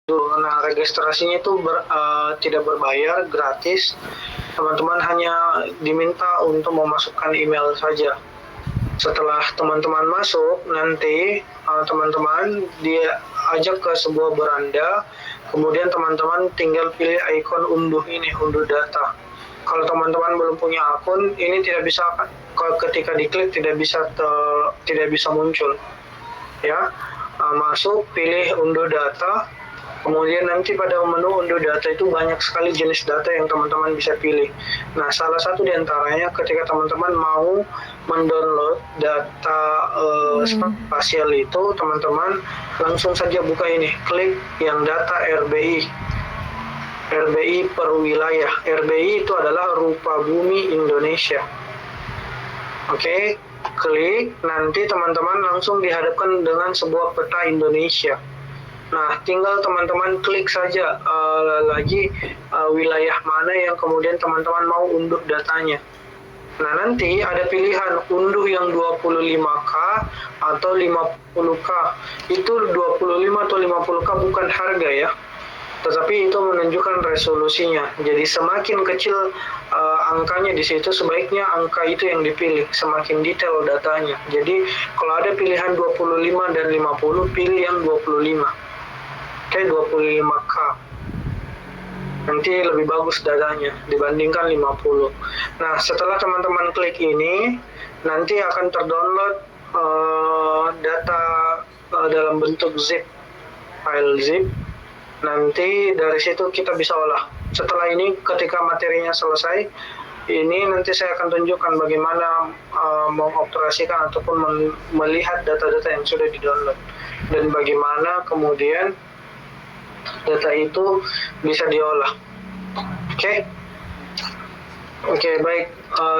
Nah, registrasinya itu tidak berbayar, gratis. Teman-teman hanya diminta untuk memasukkan email saja. Setelah teman-teman masuk, nanti teman-teman diajak ke sebuah beranda, kemudian teman-teman tinggal pilih ikon unduh ini, unduh data. Kalau teman-teman belum punya akun, ini tidak bisa, ketika diklik tidak bisa muncul. Ya, masuk, pilih unduh data. Kemudian nanti pada menu unduh data itu banyak sekali jenis data yang teman-teman bisa pilih. Nah, salah satu diantaranya ketika teman-teman mau mendownload data spasial itu, teman-teman langsung saja buka ini, klik yang data RBI. RBI per wilayah. RBI itu adalah rupa bumi Indonesia. Oke, klik, nanti teman-teman langsung dihadapkan dengan sebuah peta Indonesia. Nah, tinggal teman-teman klik saja wilayah mana yang kemudian teman-teman mau unduh datanya. Nah, nanti ada pilihan unduh yang 25K atau 50K. Itu 25 atau 50K bukan harga ya, tetapi itu menunjukkan resolusinya. Jadi semakin kecil angkanya di situ, sebaiknya angka itu yang dipilih, semakin detail datanya. Jadi kalau ada pilihan 25 dan 50, pilih yang 25. Oke, 25K. Nanti lebih bagus datanya dibandingkan 50. Nah, setelah teman-teman klik ini, nanti akan terdownload data dalam bentuk zip, file zip. Nanti dari situ kita bisa olah. Setelah ini, ketika materinya selesai, ini nanti saya akan tunjukkan bagaimana mengoperasikan ataupun melihat data-data yang sudah di-download, dan bagaimana kemudian data itu bisa diolah. Oke, baik.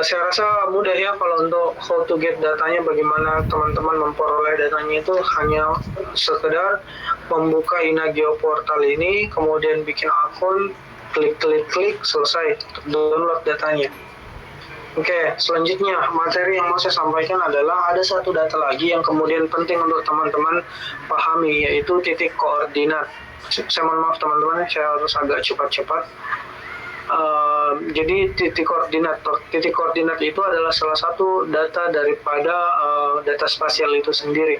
Saya rasa mudah ya kalau untuk how to get datanya, bagaimana teman-teman memperoleh datanya itu hanya sekedar membuka Inagio portal ini, kemudian bikin akun, klik, selesai, download datanya. Oke, selanjutnya materi yang mau saya sampaikan adalah ada satu data lagi yang kemudian penting untuk teman-teman pahami, yaitu titik koordinat. Saya mohon maaf teman-teman, saya harus agak cepat-cepat. Jadi titik koordinat itu adalah salah satu data daripada data spasial itu sendiri.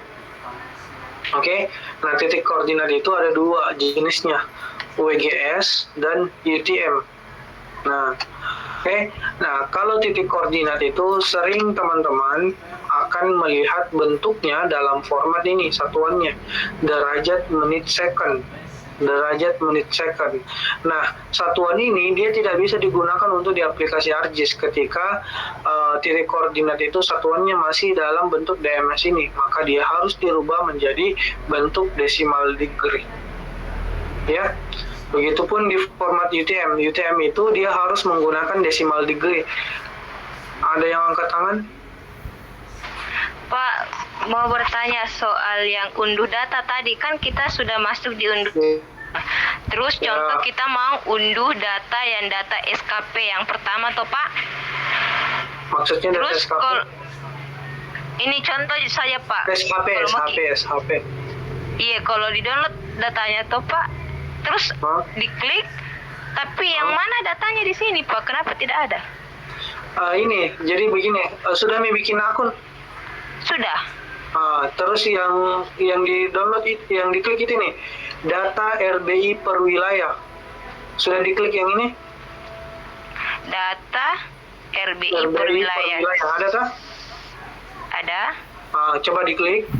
Oke, nah titik koordinat itu ada dua jenisnya, WGS dan UTM. Nah, kalau titik koordinat itu sering teman-teman akan melihat bentuknya dalam format ini, satuannya derajat menit second. Nah, satuan ini dia tidak bisa digunakan untuk di aplikasi ArcGIS ketika titik koordinat itu satuannya masih dalam bentuk DMS ini, maka dia harus dirubah menjadi bentuk decimal degree. Ya, begitupun di format UTM. UTM itu dia harus menggunakan decimal degree. Ada yang angkat tangan? Pak, mau bertanya soal yang unduh data tadi, kan kita sudah masuk di unduh. Terus contoh kita mau unduh data yang data SKP yang pertama toh Pak. Maksudnya data terus SKP? Ini contoh saya Pak. SHP. Iya, kalau di download datanya toh Pak, terus diklik, tapi yang mana datanya di sini Pak? Kenapa tidak ada? Ini, jadi begini, sudah bikin akun? Sudah. Terus yang di download, yang diklik itu nih, data RBI per wilayah. Sudah diklik yang ini? Data RBI per wilayah. Ada tak? Ada. Coba diklik.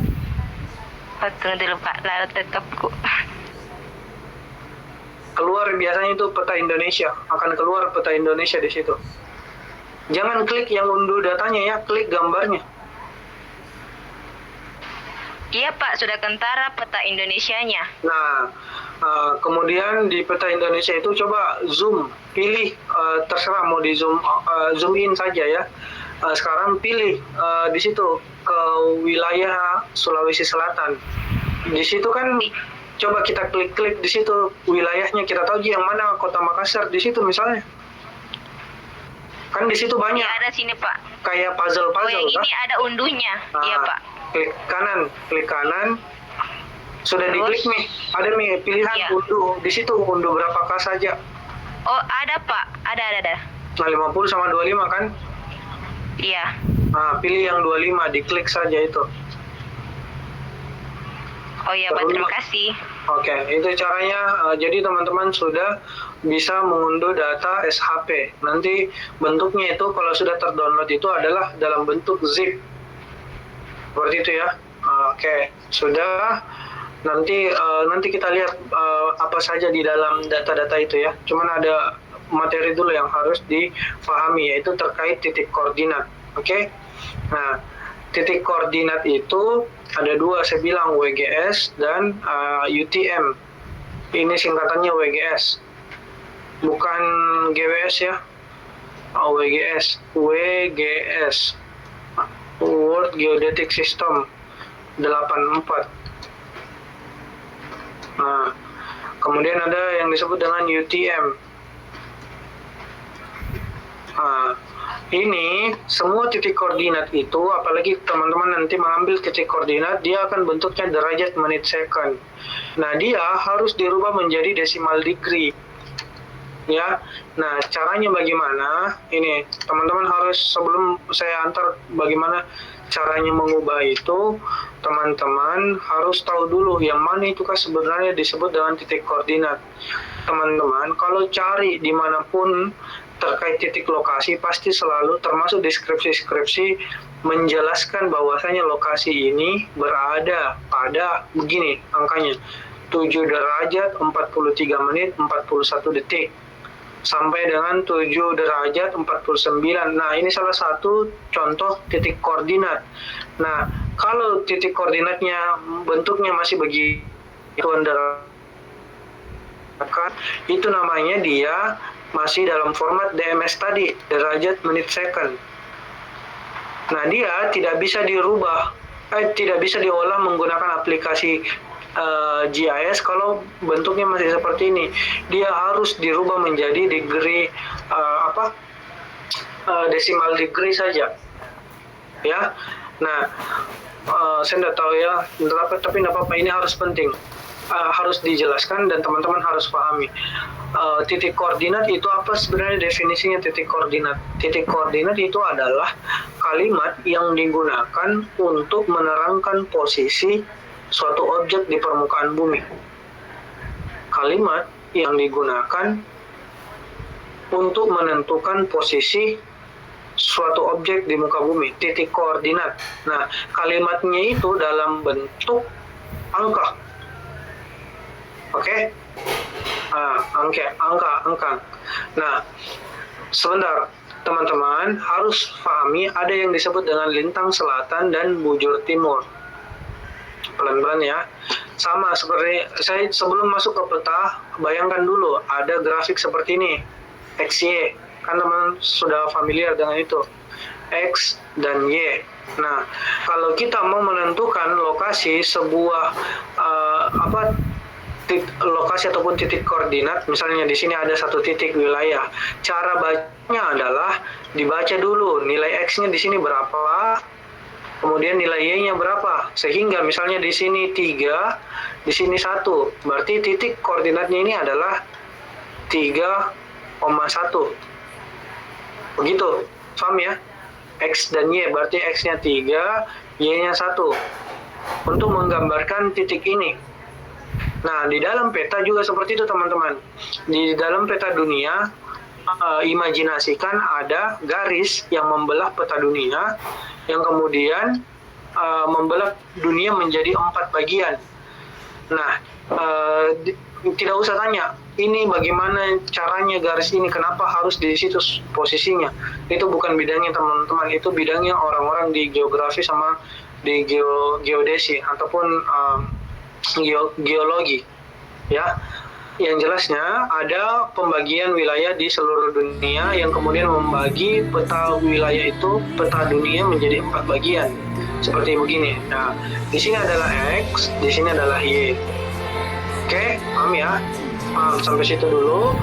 Tunggu dulu Pak, lalu tetapku. Keluar biasanya itu peta Indonesia, akan keluar peta Indonesia di situ. Jangan klik yang unduh datanya ya, klik gambarnya. Iya Pak, sudah kentara peta Indonesianya. Nah, kemudian di peta Indonesia itu coba zoom, pilih, terserah mau di zoom in saja ya. Sekarang pilih di situ ke wilayah Sulawesi Selatan. Di situ kan coba kita klik di situ wilayahnya, kita tahu yang mana Kota Makassar di situ misalnya. Kan di situ banyak. Ya, ada sini Pak. Kayak puzzle. Yang ini ada unduhnya. Iya Pak. Klik kanan, Sudah Terus? diklik nih, ada nih pilihan Iya. unduh. Di situ unduh berapa K saja. Oh, ada Pak. Ada. Nah, 50 sama 25 kan? Iya. Nah, pilih yang 25, diklik saja itu. Oh iya Pak, terima kasih. Oke, itu caranya. Jadi teman-teman sudah bisa mengunduh data SHP. Nanti bentuknya itu kalau sudah terdownload itu adalah dalam bentuk zip. Seperti itu ya. Oke, sudah. Nanti kita lihat apa saja di dalam data-data itu ya. Cuman ada materi dulu yang harus dipahami, yaitu terkait titik koordinat. Oke. Nah, titik koordinat itu ada dua, saya bilang WGS dan UTM. Ini singkatannya WGS, bukan GWS ya. WGS, World Geodetic System 84. Nah, kemudian ada yang disebut dengan UTM. Nah, ini semua titik koordinat itu, apalagi teman-teman nanti mengambil titik koordinat, dia akan bentuknya derajat, menit, second. Nah, dia harus dirubah menjadi decimal degree. Ya, nah caranya bagaimana? Ini teman-teman harus, sebelum saya antar bagaimana caranya mengubah itu, teman-teman harus tahu dulu yang mana itu kan sebenarnya disebut dengan titik koordinat. Teman-teman kalau cari dimanapun terkait titik lokasi, pasti selalu termasuk deskripsi-deskripsi menjelaskan bahwasanya lokasi ini berada pada begini angkanya, 7 derajat 43 menit 41 detik sampai dengan 7 derajat 49. Nah, ini salah satu contoh titik koordinat. Nah, kalau titik koordinatnya bentuknya masih begitu, itu namanya dia masih dalam format DMS tadi, derajat, menit, second. Nah, dia tidak bisa dirubah, tidak bisa diolah menggunakan aplikasi GIS kalau bentuknya masih seperti ini. Dia harus dirubah menjadi degree, decimal degree saja. Ya, nah, saya tidak tahu ya, tapi tidak apa-apa, ini harus penting. Harus dijelaskan dan teman-teman harus pahami. Titik koordinat itu apa sebenarnya definisinya titik koordinat? Titik koordinat itu adalah kalimat yang digunakan untuk menerangkan posisi suatu objek di permukaan bumi. Kalimat yang digunakan untuk menentukan posisi suatu objek di muka bumi, titik koordinat. Nah, kalimatnya itu dalam bentuk angka. Oke? Angka. Nah, sebentar, teman-teman harus pahami ada yang disebut dengan lintang selatan dan bujur timur. Pelan-pelan ya. Sama seperti saya sebelum masuk ke peta, bayangkan dulu ada grafik seperti ini, XY. Kan teman sudah familiar dengan itu, X dan Y. Nah, kalau kita mau menentukan lokasi sebuah lokasi ataupun titik koordinat, misalnya di sini ada satu titik wilayah, cara bacanya adalah dibaca dulu nilai X-nya di sini berapa, kemudian nilai Y-nya berapa, sehingga misalnya di sini 3, di sini 1, berarti titik koordinatnya ini adalah 3,1. Begitu, paham ya? X dan Y, berarti X-nya 3, Y-nya 1. Untuk menggambarkan titik ini. Nah, di dalam peta juga seperti itu, teman-teman. Di dalam peta dunia, imajinasikan ada garis yang membelah peta dunia, yang kemudian membelah dunia menjadi 4 bagian. Nah, tidak usah tanya, ini bagaimana caranya garis ini, kenapa harus di situ posisinya. Itu bukan bidangnya teman-teman, itu bidangnya orang-orang di geografi sama di geodesi ataupun geologi. Ya, yang jelasnya ada pembagian wilayah di seluruh dunia yang kemudian membagi peta wilayah itu, peta dunia menjadi 4 bagian. Seperti begini. Nah, di sini adalah X, di sini adalah Y. Oke, paham ya? Paham sampai situ dulu.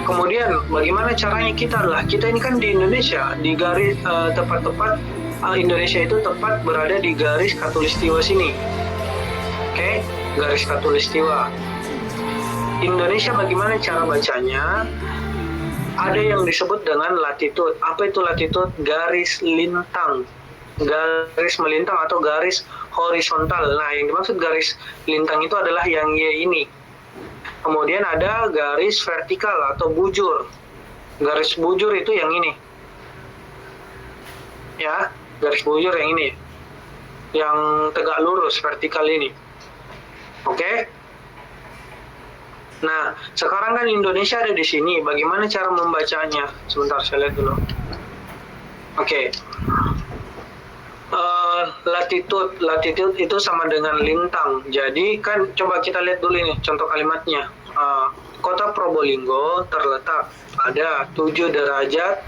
Kemudian bagaimana caranya kita ini kan di Indonesia, di garis tepat-tepat Indonesia itu tepat berada di garis khatulistiwa sini. Oke. garis khatulistiwa. Indonesia bagaimana cara bacanya? Ada yang disebut dengan latitude. Apa itu latitude? Garis lintang. Garis melintang atau garis horizontal. Nah, yang dimaksud garis lintang itu adalah yang Y ini. Kemudian ada garis vertikal atau bujur. Garis bujur itu yang ini. Ya, garis bujur yang ini. Yang tegak lurus, vertikal ini. Oke? Nah, sekarang kan Indonesia ada di sini. Bagaimana cara membacanya? Sebentar, saya lihat dulu. Oke. Latitude itu sama dengan lintang. Jadi kan coba kita lihat dulu ini contoh kalimatnya. Kota Probolinggo terletak pada 7 derajat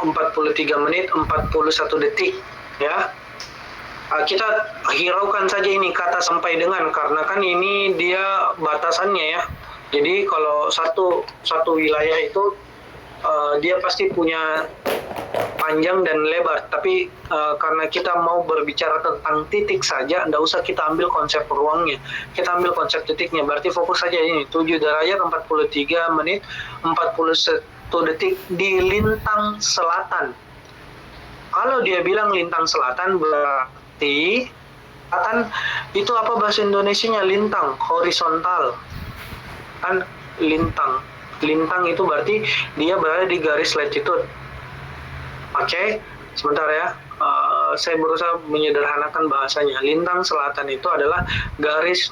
43 menit 41 detik, ya. Kita hiraukan saja ini kata sampai dengan, karena kan ini dia batasannya ya. Jadi kalau satu wilayah itu dia pasti punya panjang dan lebar, tapi karena kita mau berbicara tentang titik saja, nggak usah kita ambil konsep ruangnya, kita ambil konsep titiknya. Berarti fokus saja ini 7 derajat 43 menit 41 detik di lintang selatan. Kalau dia bilang lintang selatan, berarti selatan itu apa bahasa Indonesianya? Lintang, horizontal. Kan lintang. Lintang itu berarti dia berada di garis latitude. Oke, sebentar ya. Saya berusaha menyederhanakan bahasanya. Lintang selatan itu adalah garis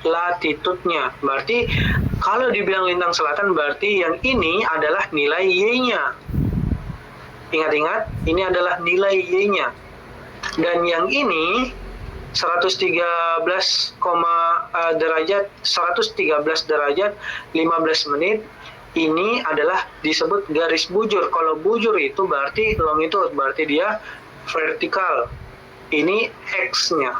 latitude-nya. Berarti kalau dibilang lintang selatan, berarti yang ini adalah nilai Y-nya. Ingat-ingat, ini adalah nilai Y-nya. Dan yang ini 113 derajat 15 menit ini adalah disebut garis bujur. Kalau bujur itu berarti longitude, berarti dia vertikal. Ini X-nya.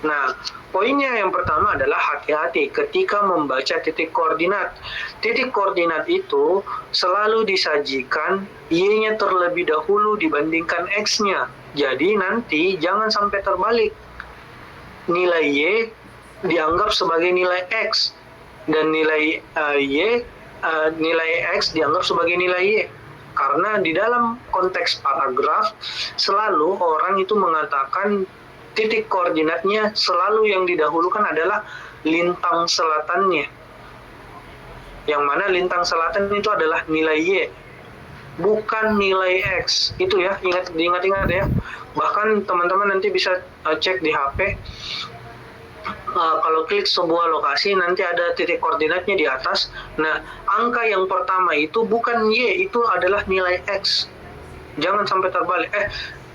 Nah, poinnya yang pertama adalah hati-hati ketika membaca titik koordinat. Titik koordinat itu selalu disajikan Y-nya terlebih dahulu dibandingkan X-nya. Jadi nanti jangan sampai terbalik. Nilai Y dianggap sebagai nilai X dan nilai nilai X dianggap sebagai nilai Y. Karena di dalam konteks paragraf selalu orang itu mengatakan titik koordinatnya selalu yang didahulukan adalah lintang selatannya. Yang mana lintang selatan itu adalah nilai Y, bukan nilai X. Itu ya, ingat ya. Bahkan teman-teman nanti bisa cek di HP. Kalau klik sebuah lokasi nanti ada titik koordinatnya di atas. Nah, angka yang pertama itu bukan Y, itu adalah nilai X. Jangan sampai terbalik.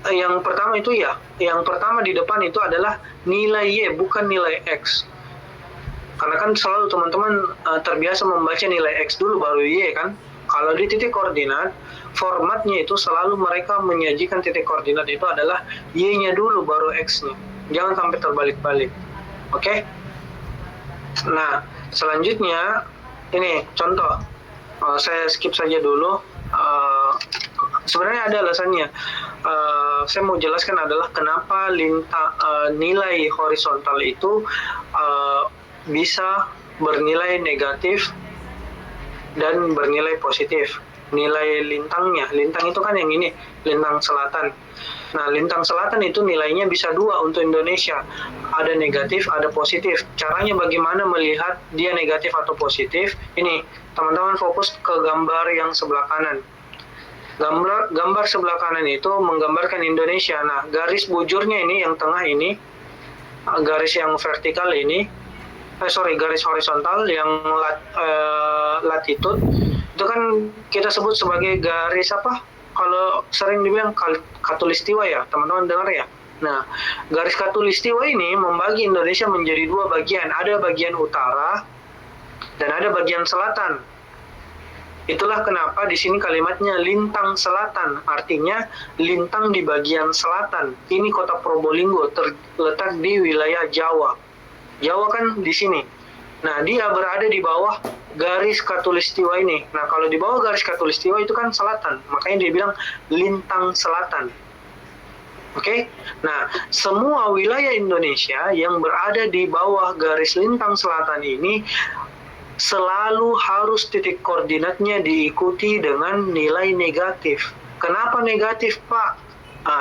Yang pertama itu ya, yang pertama di depan itu adalah nilai Y, bukan nilai X. Karena kan selalu teman-teman terbiasa membaca nilai X dulu baru Y kan. Kalau di titik koordinat, formatnya itu selalu mereka menyajikan titik koordinat itu adalah Y-nya dulu baru X-nya. Jangan sampai terbalik-balik. Oke? Nah, selanjutnya ini contoh. Saya skip saja dulu. Sebenarnya ada alasannya. Saya mau jelaskan adalah kenapa nilai horizontal itu bisa bernilai negatif dan bernilai positif. Nilai lintang itu kan yang ini, lintang selatan. Nah, lintang selatan itu nilainya bisa 2 untuk Indonesia. Ada negatif, ada positif. Caranya bagaimana melihat dia negatif atau positif? Ini, teman-teman fokus ke gambar yang sebelah kanan. Gambar sebelah kanan itu menggambarkan Indonesia. Nah, garis bujurnya ini, yang tengah ini, garis yang vertikal ini, garis horizontal yang latitude, itu kan kita sebut sebagai garis apa? Kalau sering dibilang khatulistiwa ya, teman-teman dengar ya. Nah, garis khatulistiwa ini membagi Indonesia menjadi 2 bagian. Ada bagian utara dan ada bagian selatan. Itulah kenapa di sini kalimatnya lintang selatan, artinya lintang di bagian selatan. Ini kota Probolinggo terletak di wilayah Jawa. Jawa kan di sini. Nah, dia berada di bawah garis khatulistiwa ini. Nah, kalau di bawah garis khatulistiwa itu kan selatan. Makanya dia bilang lintang selatan. Oke, nah semua wilayah Indonesia yang berada di bawah garis lintang selatan ini selalu harus titik koordinatnya diikuti dengan nilai negatif. Kenapa negatif, Pak?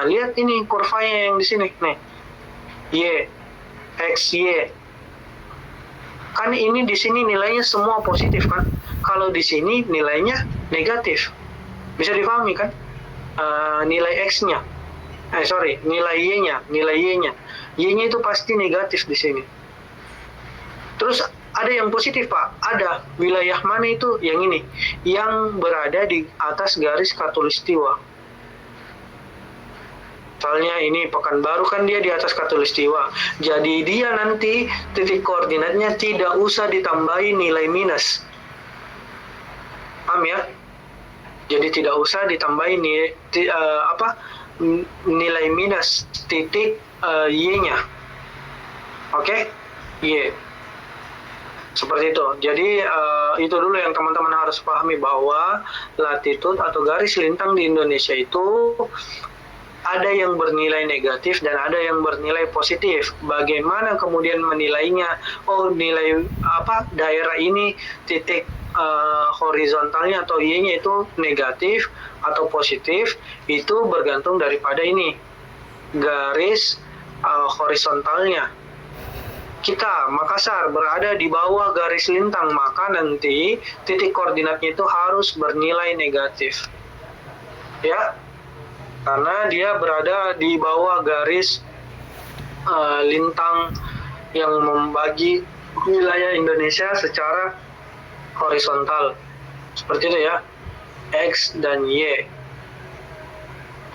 Lihat ini kurvanya yang di sini, nih, y, x, y. Kan ini di sini nilainya semua positif kan? Kalau di sini nilainya negatif, bisa dipahami kan? Nilai x-nya. Nilai y-nya. Y-nya itu pasti negatif di sini. Terus ada yang positif, Pak. Ada. Wilayah mana itu? Yang ini. Yang berada di atas garis khatulistiwa. Misalnya ini Pekanbaru kan dia di atas khatulistiwa. Jadi dia nanti titik koordinatnya tidak usah ditambahi nilai minus. Paham ya? Jadi tidak usah ditambahi nilai minus titik y-nya. Oke? Y. Seperti itu. Jadi itu dulu yang teman-teman harus pahami, bahwa latitude atau garis lintang di Indonesia itu ada yang bernilai negatif dan ada yang bernilai positif. Bagaimana kemudian menilainya? Nilai daerah ini titik horizontalnya atau y-nya itu negatif atau positif, itu bergantung daripada ini garis horizontalnya. Kita Makassar berada di bawah garis lintang, maka nanti titik koordinatnya itu harus bernilai negatif, ya, karena dia berada di bawah garis lintang yang membagi wilayah Indonesia secara horizontal, seperti itu ya, X dan Y,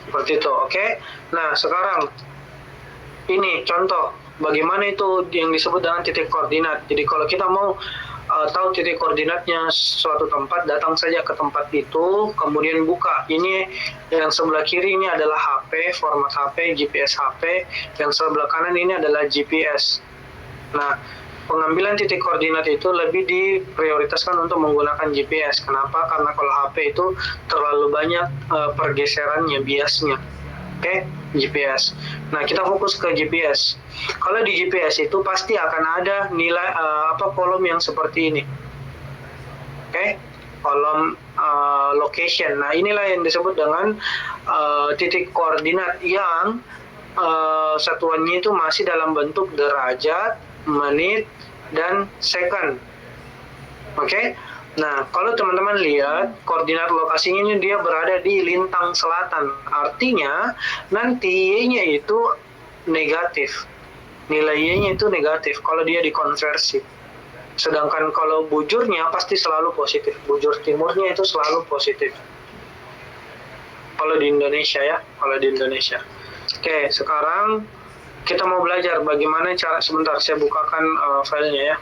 seperti itu. Oke. Nah sekarang ini contoh bagaimana itu yang disebut dengan titik koordinat. Jadi kalau kita mau tahu titik koordinatnya suatu tempat, datang saja ke tempat itu, kemudian buka. Ini yang sebelah kiri ini adalah HP, format HP, GPS HP. Yang sebelah kanan ini adalah GPS. Nah, pengambilan titik koordinat itu lebih diprioritaskan untuk menggunakan GPS. Kenapa? Karena kalau HP itu terlalu banyak pergeserannya, biasnya. Oke, GPS. Nah, kita fokus ke GPS. Kalau di GPS itu pasti akan ada nilai kolom yang seperti ini. Oke, kolom location. Nah, inilah yang disebut dengan titik koordinat yang satuannya itu masih dalam bentuk derajat, menit, dan second. Oke. Nah, kalau teman-teman lihat koordinat lokasinya ini dia berada di lintang selatan. Artinya nanti y-nya itu negatif. Nilai y-nya itu negatif kalau dia dikonversi. Sedangkan kalau bujurnya pasti selalu positif. Bujur timurnya itu selalu positif. Kalau di Indonesia ya, kalau di Indonesia. Oke, sekarang kita mau belajar bagaimana cara, sebentar saya bukakan filenya ya.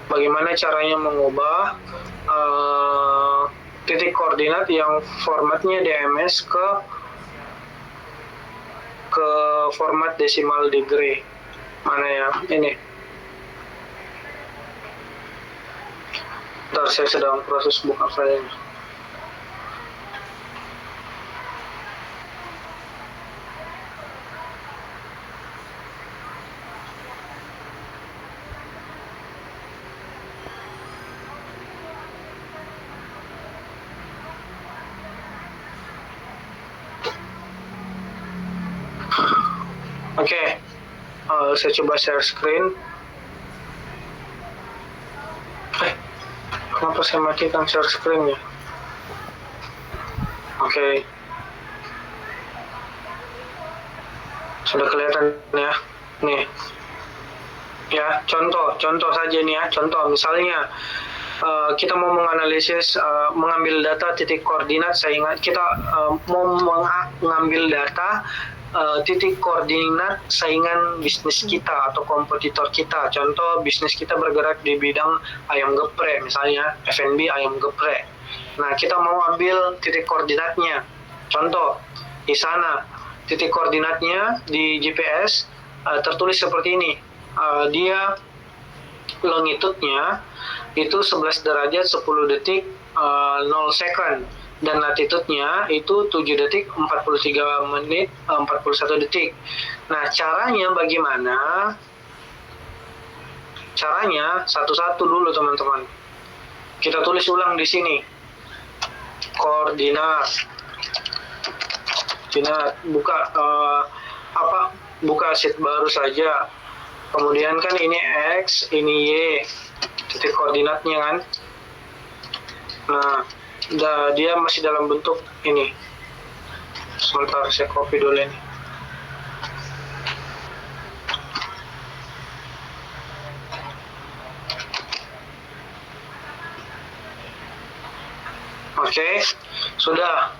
Bagaimana caranya mengubah titik koordinat yang formatnya DMS ke format decimal degree. Mana ya? Ini. Bentar, saya sedang proses buka filenya. Oke, saya coba share screen. Kenapa saya matikan share screen ya? Oke. Sudah kelihatan ya? Nih. Ya, contoh saja nih ya. Contoh misalnya kita mau menganalisis, mengambil data titik koordinat. Kita mau mengambil data titik koordinat saingan bisnis kita atau kompetitor kita. Contoh bisnis kita bergerak di bidang ayam geprek, misalnya F&B ayam geprek. Nah, kita mau ambil titik koordinatnya. Contoh, di sana titik koordinatnya di GPS tertulis seperti ini. Dia longitude-nya itu 11 derajat 10 detik 0 second. dan latitude-nya itu 7 detik 43 menit 41 detik. Nah, caranya bagaimana? Caranya satu-satu dulu teman-teman. Kita tulis ulang di sini. Koordinat. Buka buka sheet baru saja. Kemudian kan ini X, ini Y. Titik koordinatnya kan. Nah, dia masih dalam bentuk ini. Sebentar, saya copy dulu ini. Oke, sudah.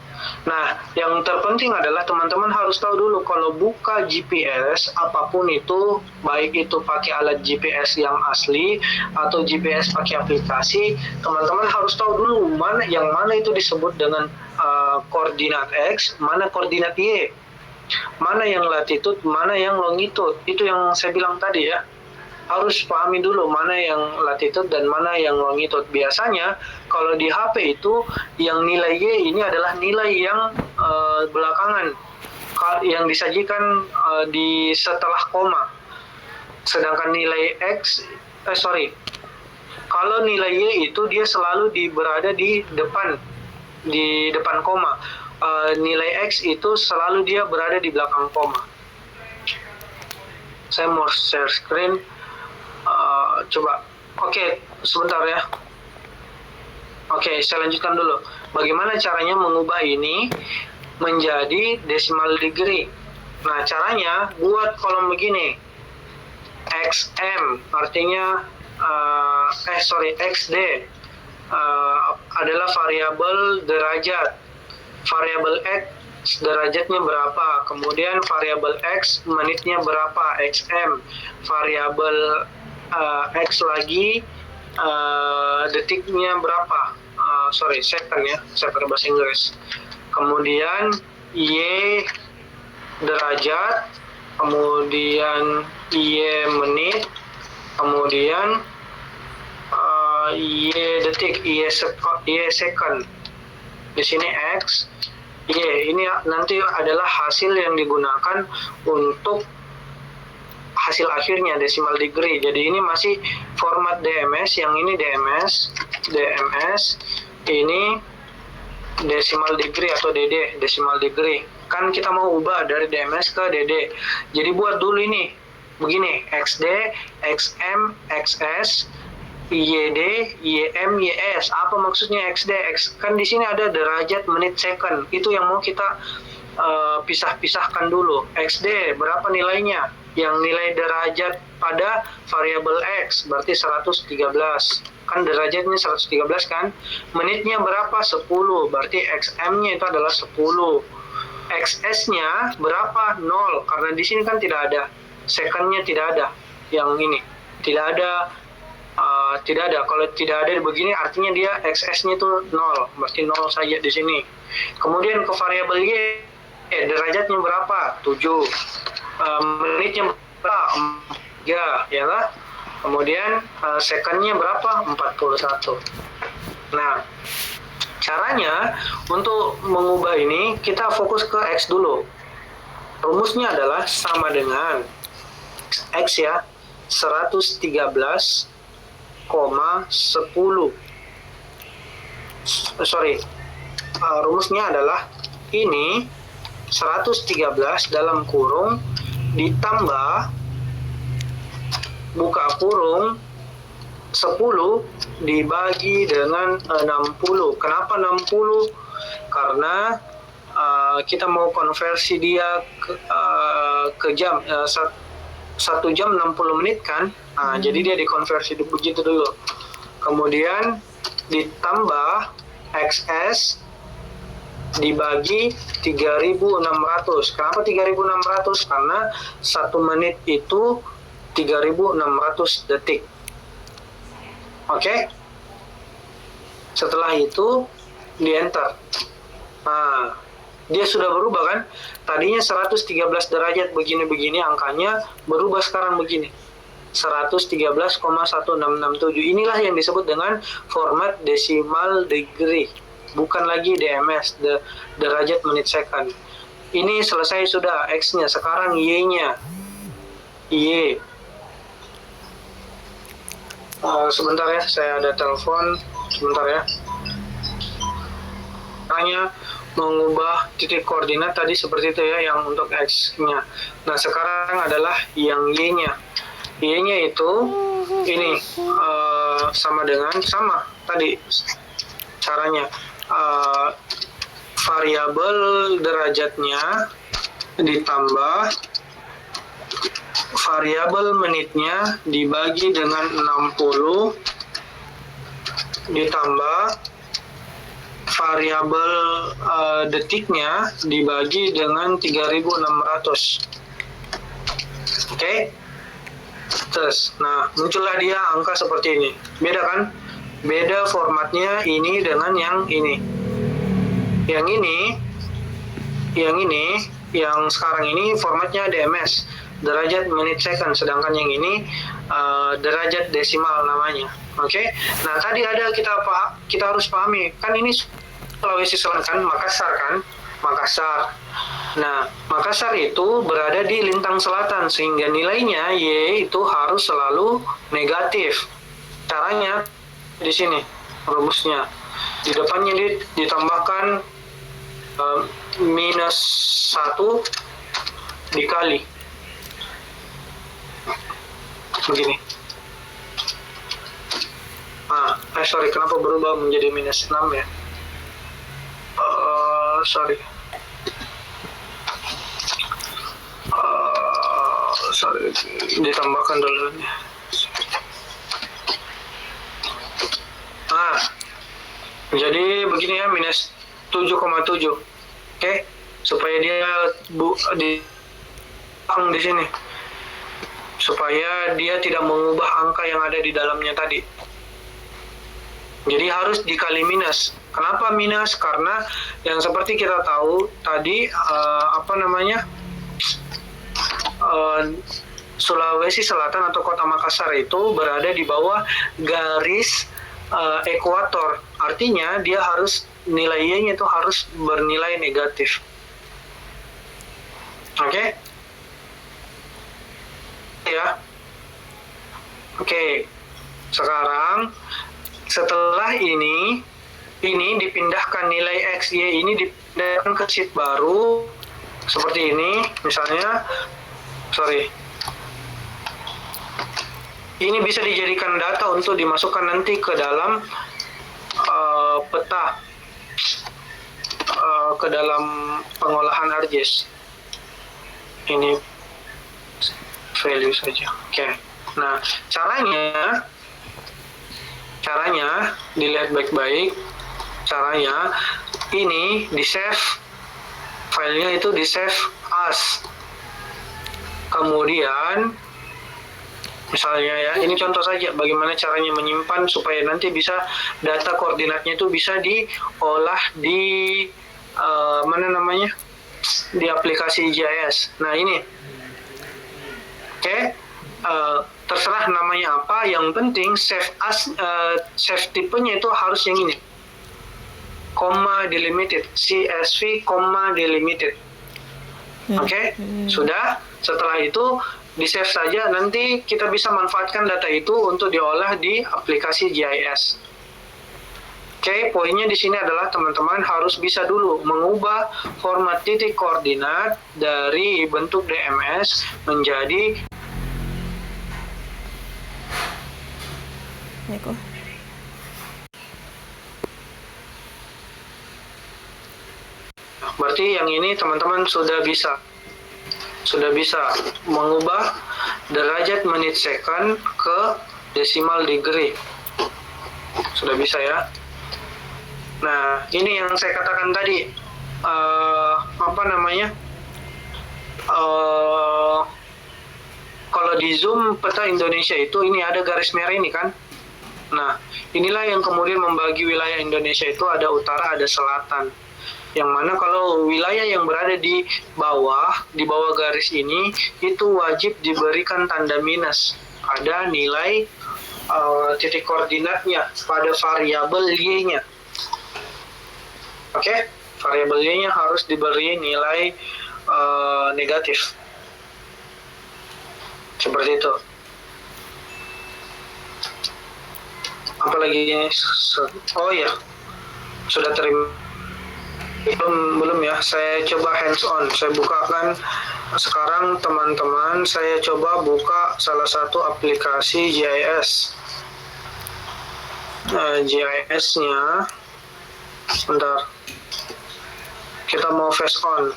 Nah, yang terpenting adalah teman-teman harus tahu dulu kalau buka GPS, apapun itu, baik itu pakai alat GPS yang asli atau GPS pakai aplikasi, teman-teman harus tahu dulu yang mana itu disebut dengan koordinat X, mana koordinat Y, mana yang latitude, mana yang longitude. Itu yang saya bilang tadi ya. Harus pahami dulu mana yang latitude dan mana yang longitude. Biasanya kalau di HP itu yang nilai Y ini adalah nilai yang belakangan, yang disajikan di setelah koma. Sedangkan nilai X, kalau nilai Y itu dia selalu berada di depan koma. Nilai X itu selalu dia berada di belakang koma. Saya mau share screen. Coba, oke, sebentar ya. Oke, saya lanjutkan dulu. Bagaimana caranya mengubah ini menjadi decimal degree? Nah, caranya buat kolom begini. XM artinya XD adalah variabel derajat. Variabel X derajatnya berapa, kemudian variabel X menitnya berapa, XM. Variabel X lagi detiknya berapa, second ya, saya pakai bahasa Inggris. Kemudian Y derajat, kemudian Y menit, kemudian Y detik, Y second. Di sini X, Y. Ini nanti adalah hasil yang digunakan untuk hasil akhirnya decimal degree. Jadi ini masih format DMS, yang ini DMS, ini decimal degree atau DD, decimal degree. Kan kita mau ubah dari DMS ke DD. Jadi buat dulu ini begini, XD, XM, XS, YD, YM, YS. Apa maksudnya XD? Kan di sini ada derajat, menit, second. Itu yang mau kita pisah-pisahkan dulu. XD berapa nilainya? Yang nilai derajat pada variabel X berarti 113. Kan derajatnya 113 kan? Menitnya berapa? 10. Berarti XM-nya itu adalah 10. XS-nya berapa? 0. Karena di sini kan tidak ada. Second-nya tidak ada. Yang ini tidak ada. Kalau tidak ada begini artinya dia XS-nya itu 0. Berarti 0 saja di sini. Kemudian ke variabel Y, derajatnya berapa? 7. Menitnya berapa? 3, ya lah. Kemudian secondnya berapa? 41. Nah, caranya untuk mengubah ini kita fokus ke X dulu. Rumusnya adalah sama dengan X ya, 113,10. Rumusnya adalah ini 113 dalam kurung ditambah buka kurung 10 dibagi dengan 60. Kenapa 60? Karena kita mau konversi dia ke jam, 1 jam 60 menit kan. Jadi dia dikonversi begitu dulu. Kemudian ditambah XS dibagi 3.600. Kenapa 3.600? Karena 1 menit itu 3.600 detik. Oke? Setelah itu di enter. Nah, dia sudah berubah kan? Tadinya 113 derajat begini-begini angkanya, berubah sekarang begini. 113,1667. Inilah yang disebut dengan format decimal degree. bukan lagi DMS, derajat menit second. Ini selesai sudah X-nya, sekarang Y-nya. Y. Sebentar ya, saya ada telepon. Sebentar ya. Hanya mengubah titik koordinat tadi seperti itu ya, yang untuk X-nya. Nah, sekarang adalah yang Y-nya. Y-nya itu ini sama tadi caranya. Variabel derajatnya ditambah variabel menitnya dibagi dengan 60 ditambah variabel detiknya dibagi dengan 3600. Oke? Terus, nah muncullah dia angka seperti ini. Beda kan? Beda formatnya ini dengan yang ini. Yang sekarang ini formatnya DMS, derajat menit second, sedangkan yang ini derajat desimal namanya. Oke? Nah, tadi ada kita harus pahami, kan ini Sulawesi Selatan, Makassar. Nah, Makassar itu berada di lintang selatan, sehingga nilainya Y itu harus selalu negatif. Caranya di sini, rumusnya. Di depannya ditambahkan minus 1 dikali. Begini. Sorry, kenapa berubah menjadi minus 6 ya? Sorry, ditambahkan dulu. Jadi begini ya, minus 7,7. Oke, supaya dia di sini, supaya dia tidak mengubah angka yang ada di dalamnya tadi. Jadi harus dikali minus. Kenapa minus? Karena yang seperti kita tahu tadi Sulawesi Selatan atau Kota Makassar itu berada di bawah garis ekuator. Artinya dia harus nilai Y-nya itu harus bernilai negatif. Oke? Ya. Oke. Sekarang setelah ini dipindahkan nilai X, Y ini dipindahkan ke sheet baru seperti ini, misalnya. Ini bisa dijadikan data untuk dimasukkan nanti ke dalam peta, ke dalam pengolahan ArcGIS. Ini value saja. Oke. Nah, caranya dilihat baik-baik. Caranya ini di save, filenya itu di save as. Kemudian misalnya ya, ini contoh saja bagaimana caranya menyimpan supaya nanti bisa data koordinatnya itu bisa diolah di di aplikasi GIS. Nah ini, oke, terserah namanya apa, yang penting save as, save tipenya itu harus yang ini, comma delimited, CSV comma delimited. Oke, sudah. Setelah itu di save saja, nanti kita bisa manfaatkan data itu untuk diolah di aplikasi GIS. Oke, poinnya di sini adalah teman-teman harus bisa dulu mengubah format titik koordinat dari bentuk DMS menjadi berarti yang ini teman-teman sudah bisa mengubah derajat menit second ke decimal degree. Sudah bisa ya. Nah, ini yang saya katakan tadi, kalau di zoom peta Indonesia itu ini ada garis merah ini kan. Nah, inilah yang kemudian membagi wilayah Indonesia itu ada utara, ada selatan. Yang mana kalau wilayah yang berada di bawah garis ini itu wajib diberikan tanda minus. Ada nilai titik koordinatnya pada variabel Y-nya. Oke, variabel Y-nya harus diberi nilai negatif. Seperti itu. Apalagi ini, oh ya, sudah terima. Belum ya, saya coba hands on. Saya bukakan sekarang teman-teman, saya coba buka salah satu aplikasi GIS. GIS-nya, bentar. Kita mau face on.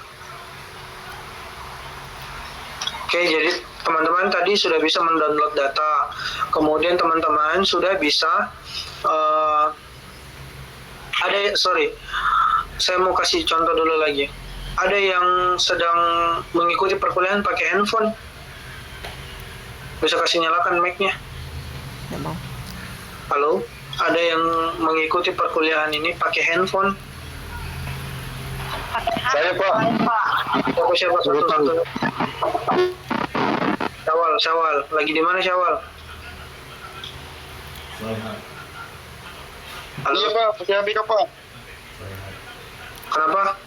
Oke, jadi teman-teman tadi sudah bisa mendownload data. Kemudian teman-teman sudah bisa saya mau kasih contoh dulu lagi. Ada yang sedang mengikuti perkuliahan pakai handphone. Bisa kasih nyalakan mic-nya. Halo? Ada yang mengikuti perkuliahan ini pakai handphone? Saya Pak. Siapa? Satu. Syawal. Lagi di mana Syawal? Halo? Iya Pak, pakai HP Pak. Kenapa?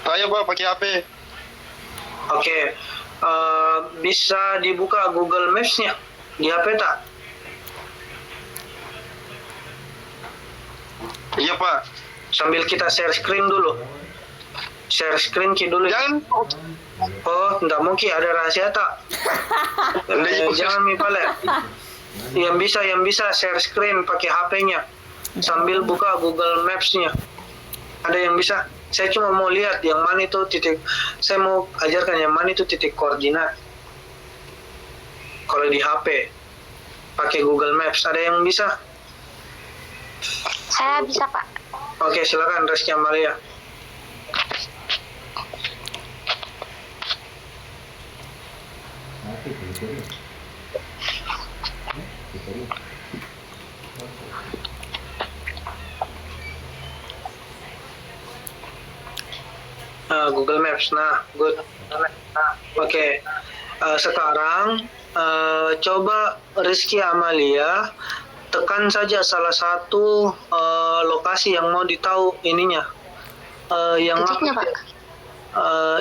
Saya Pak pakai HP. Oke. Bisa dibuka Google Maps-nya di HP tak? Iya Pak. Sambil kita share screen dulu. Share screen Ki dulu. Jangan. Oh, enggak mungkin ada rahasia tak? Jangan mipale. Yang bisa share screen pakai HP-nya sambil buka Google Maps-nya. Ada yang bisa? Saya cuma mau lihat yang mana itu titik. Saya mau ajarkan yang mana itu titik koordinat. Kalau di HP pakai Google Maps, ada yang bisa? Saya bisa, Pak. Oke, silakan Reski Amalia. Google Maps. Nah, good. Oke. Sekarang coba Rizky Amalia tekan saja salah satu lokasi yang mau ditahu ininya. Yang Titiknya, Pak.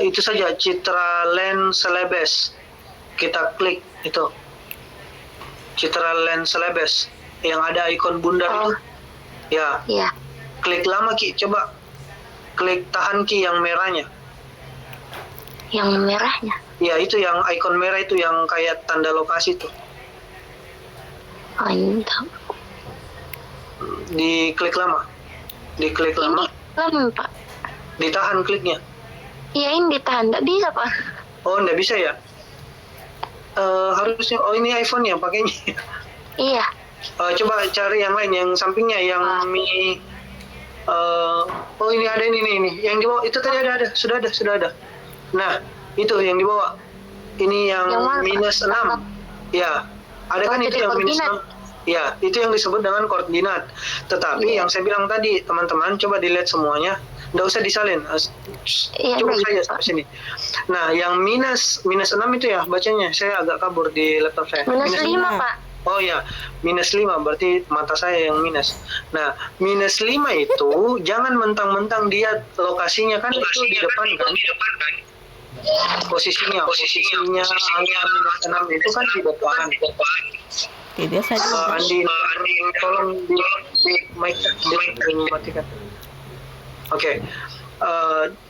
Itu saja Citraland Celebes. Kita klik itu. Citraland Celebes yang ada ikon bundar itu. Ya. Iya. Klik lama Ki, coba. Klik tahan Ki yang merahnya. Yang merahnya. Ya, itu yang ikon merah itu yang kayak tanda lokasi tuh. Oh, ini tahu. Diklik lama. Diklik lama. Lama, Pak. Ditahan kliknya. Iya, ini ditahan. Nggak bisa, Pak. Oh, enggak bisa ya? Harusnya, oh ini iPhone ya pakainya. Iya. Coba cari yang lain, yang sampingnya, yang oh ini ada ini. Yang di bawah, itu tadi ada. Sudah ada. Nah, itu yang di bawah. Ini yang minus 6. Ya, ada kan itu yang minus 6. Ya, itu yang disebut dengan koordinat. Tetapi yang saya bilang tadi, teman-teman, coba dilihat semuanya. Nggak usah disalin. Cukup saja sampai sini. Nah, yang minus 6 itu ya bacanya. Saya agak kabur di laptop saya. Minus 5, Pak. Oh ya, minus 5 berarti mata saya yang minus. Nah, minus 5 itu jangan mentang-mentang dia lokasinya kan itu di depan kan. Posisinya angka minus 6 itu kan di depan. Oke, biasa Andi, tolong di mic dimatikan. Oke.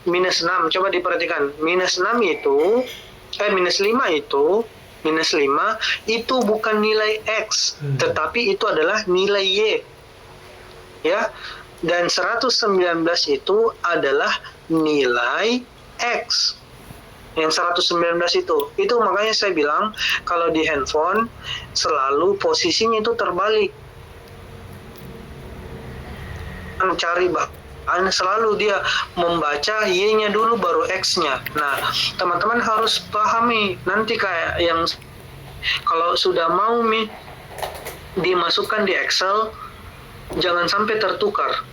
Minus 6, coba diperhatikan. Minus 6 itu minus 5 itu bukan nilai X, tetapi itu adalah nilai Y. Ya. Dan 119 itu adalah nilai X. Yang 119 itu makanya saya bilang kalau di handphone selalu posisinya itu terbalik. Mencari selalu dia membaca Y-nya dulu baru X-nya. Nah, teman-teman harus pahami nanti kayak yang kalau sudah mau dimasukkan di Excel jangan sampai tertukar.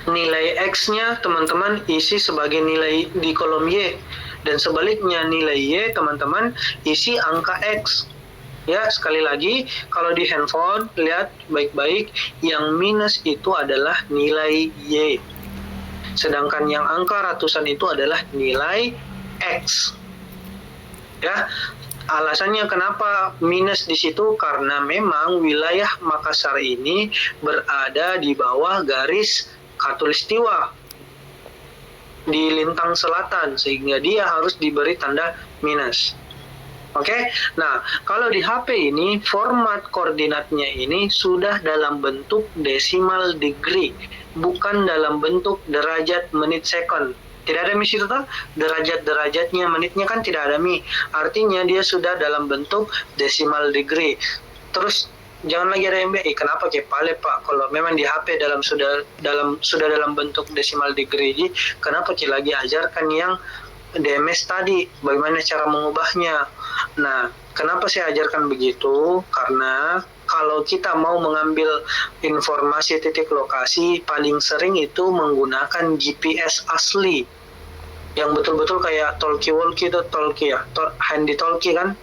Nilai X-nya teman-teman isi sebagai nilai di kolom Y dan sebaliknya nilai Y teman-teman isi angka X. Ya, sekali lagi, kalau di handphone, lihat baik-baik, yang minus itu adalah nilai Y. Sedangkan yang angka ratusan itu adalah nilai X. Ya, alasannya kenapa minus di situ karena memang wilayah Makassar ini berada di bawah garis khatulistiwa di lintang selatan, sehingga dia harus diberi tanda minus. Oke, nah kalau di HP ini format koordinatnya ini sudah dalam bentuk decimal degree, bukan dalam bentuk derajat menit second. Tidak ada mi situ toh? Derajat-derajatnya, menitnya kan tidak ada mi. Artinya dia sudah dalam bentuk decimal degree. Terus jangan lagi ada MBI. Kenapa kepale Pak? Kalau memang di HP sudah dalam bentuk decimal degree, kenapa kita lagi ajarkan yang DMS tadi, bagaimana cara mengubahnya? Nah, kenapa saya ajarkan begitu? Karena kalau kita mau mengambil informasi titik lokasi, paling sering itu menggunakan GPS asli, yang betul-betul kayak talkie-walkie itu talkie ya, handy talkie kan?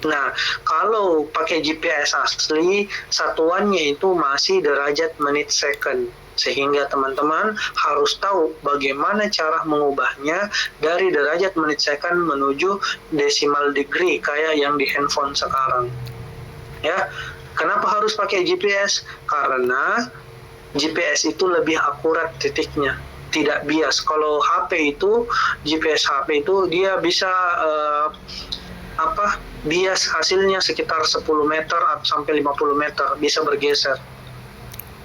Nah, kalau pakai GPS asli, satuannya itu masih derajat menit second. Sehingga teman-teman harus tahu bagaimana cara mengubahnya dari derajat menit second menuju decimal degree kayak yang di handphone sekarang. Ya, kenapa harus pakai GPS? Karena GPS itu lebih akurat titiknya, tidak bias. Kalau HP itu, GPS HP itu dia bisa bias hasilnya sekitar 10 meter sampai 50 meter, bisa bergeser.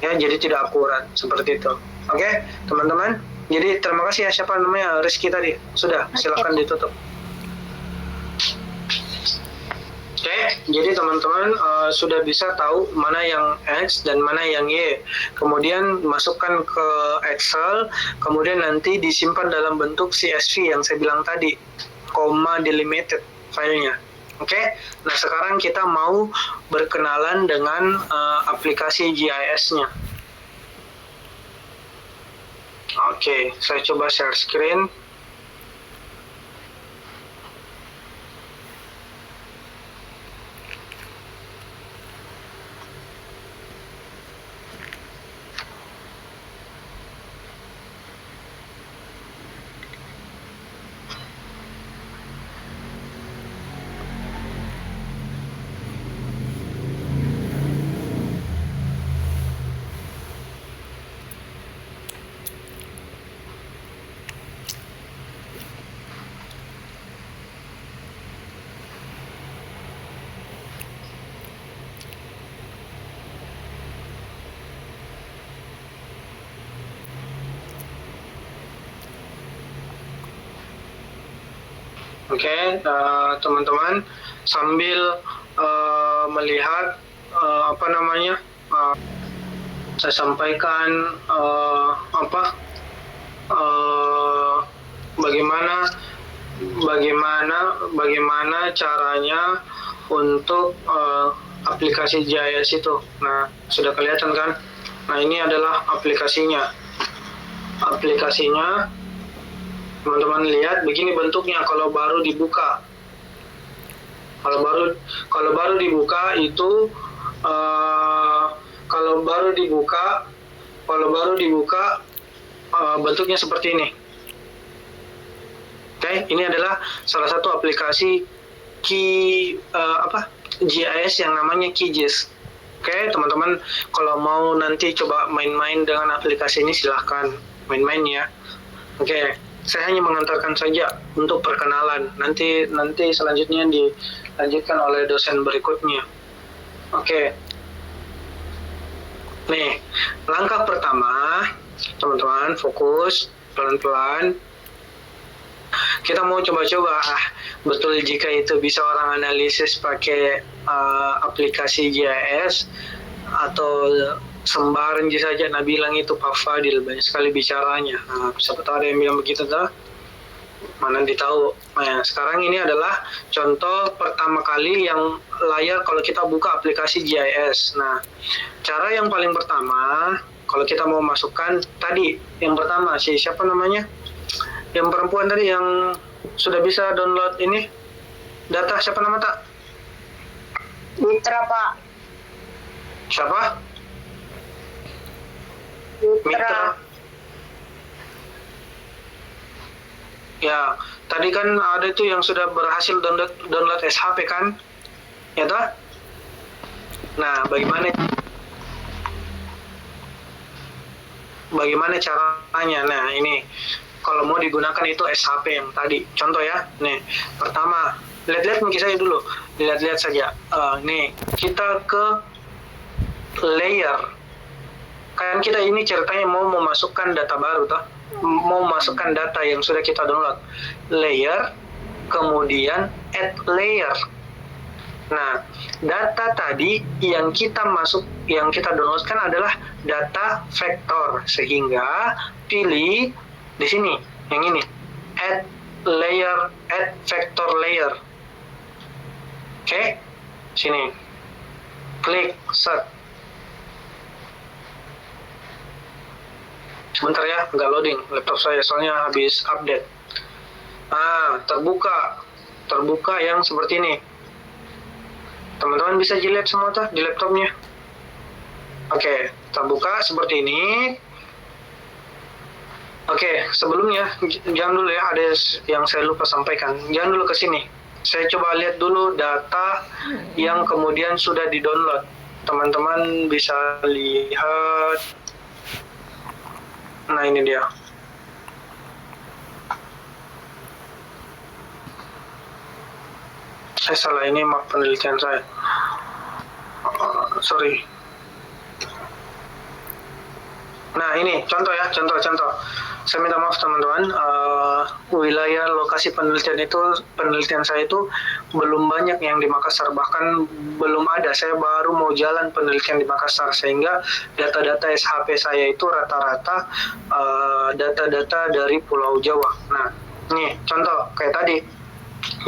Ya, jadi tidak akurat seperti itu. Oke, teman-teman. Jadi terima kasih ya, siapa namanya, Rizky tadi. Sudah, silakan ditutup. Oke, jadi teman-teman sudah bisa tahu mana yang X dan mana yang Y. Kemudian masukkan ke Excel, kemudian nanti disimpan dalam bentuk CSV yang saya bilang tadi, comma delimited filenya. Oke, nah sekarang kita mau berkenalan dengan aplikasi GIS-nya. Oke, saya coba share screen. Oke, teman-teman sambil melihat saya sampaikan bagaimana caranya untuk aplikasi GIS itu. Nah, sudah kelihatan kan? Nah, ini adalah aplikasinya. Teman-teman lihat begini bentuknya kalau baru dibuka. Kalau baru dibuka itu bentuknya seperti ini. Oke, ini adalah salah satu aplikasi GIS yang namanya QGIS. Oke, teman-teman kalau mau nanti coba main-main dengan aplikasi ini silahkan main-main ya. Oke. Saya hanya mengantarkan saja untuk perkenalan. Nanti selanjutnya dilanjutkan oleh dosen berikutnya. Oke. Nih, langkah pertama, teman-teman fokus pelan-pelan. Kita mau coba-coba, betul jika itu bisa orang analisis pakai aplikasi GIS atau sembarang saja. Nah, bilang itu Pak Fadil banyak sekali bicaranya. Nah, siapa tahu ada yang bilang begitu dah. Mana ditahu. Nah, sekarang ini adalah contoh pertama kali yang layar kalau kita buka aplikasi GIS. Nah, cara yang paling pertama kalau kita mau masukkan tadi, yang pertama siapa namanya? Yang perempuan tadi yang sudah bisa download ini data, siapa nama tak? Mitra, Pak. Siapa? Mitra. Ya, tadi kan ada tuh yang sudah berhasil download SHP kan? Ya toh? Nah, bagaimana caranya? Nah, ini kalau mau digunakan itu SHP yang tadi. Contoh ya, nih. Pertama, lihat-lihat mungkin saya dulu. Lihat-lihat saja. Nih, kita ke layer. Kan kita ini ceritanya mau memasukkan data baru toh. Mau masukkan data yang sudah kita download. Layer, kemudian add layer. Nah, data tadi yang kita downloadkan adalah data vektor, sehingga pilih di sini yang ini, add vector layer. Oke, sini, klik set. Sebentar ya, nggak loading laptop saya soalnya habis update. Terbuka yang seperti ini. Teman-teman bisa dilihat semua tuh di laptopnya. Oke, terbuka seperti ini. Oke, sebelumnya jangan dulu ya, ada yang saya lupa sampaikan. Jangan dulu ke sini. Saya coba lihat dulu data yang kemudian sudah di-download. Teman-teman bisa lihat. Nah, ini dia. Salah, ini map penelitian saya. Sorry. Nah, ini contoh ya, contoh. Saya minta maaf teman-teman, wilayah lokasi penelitian saya itu belum banyak yang di Makassar, bahkan belum ada. Saya baru mau jalan penelitian di Makassar, sehingga data-data SHP saya itu rata-rata data-data dari Pulau Jawa. Nah, nih contoh kayak tadi,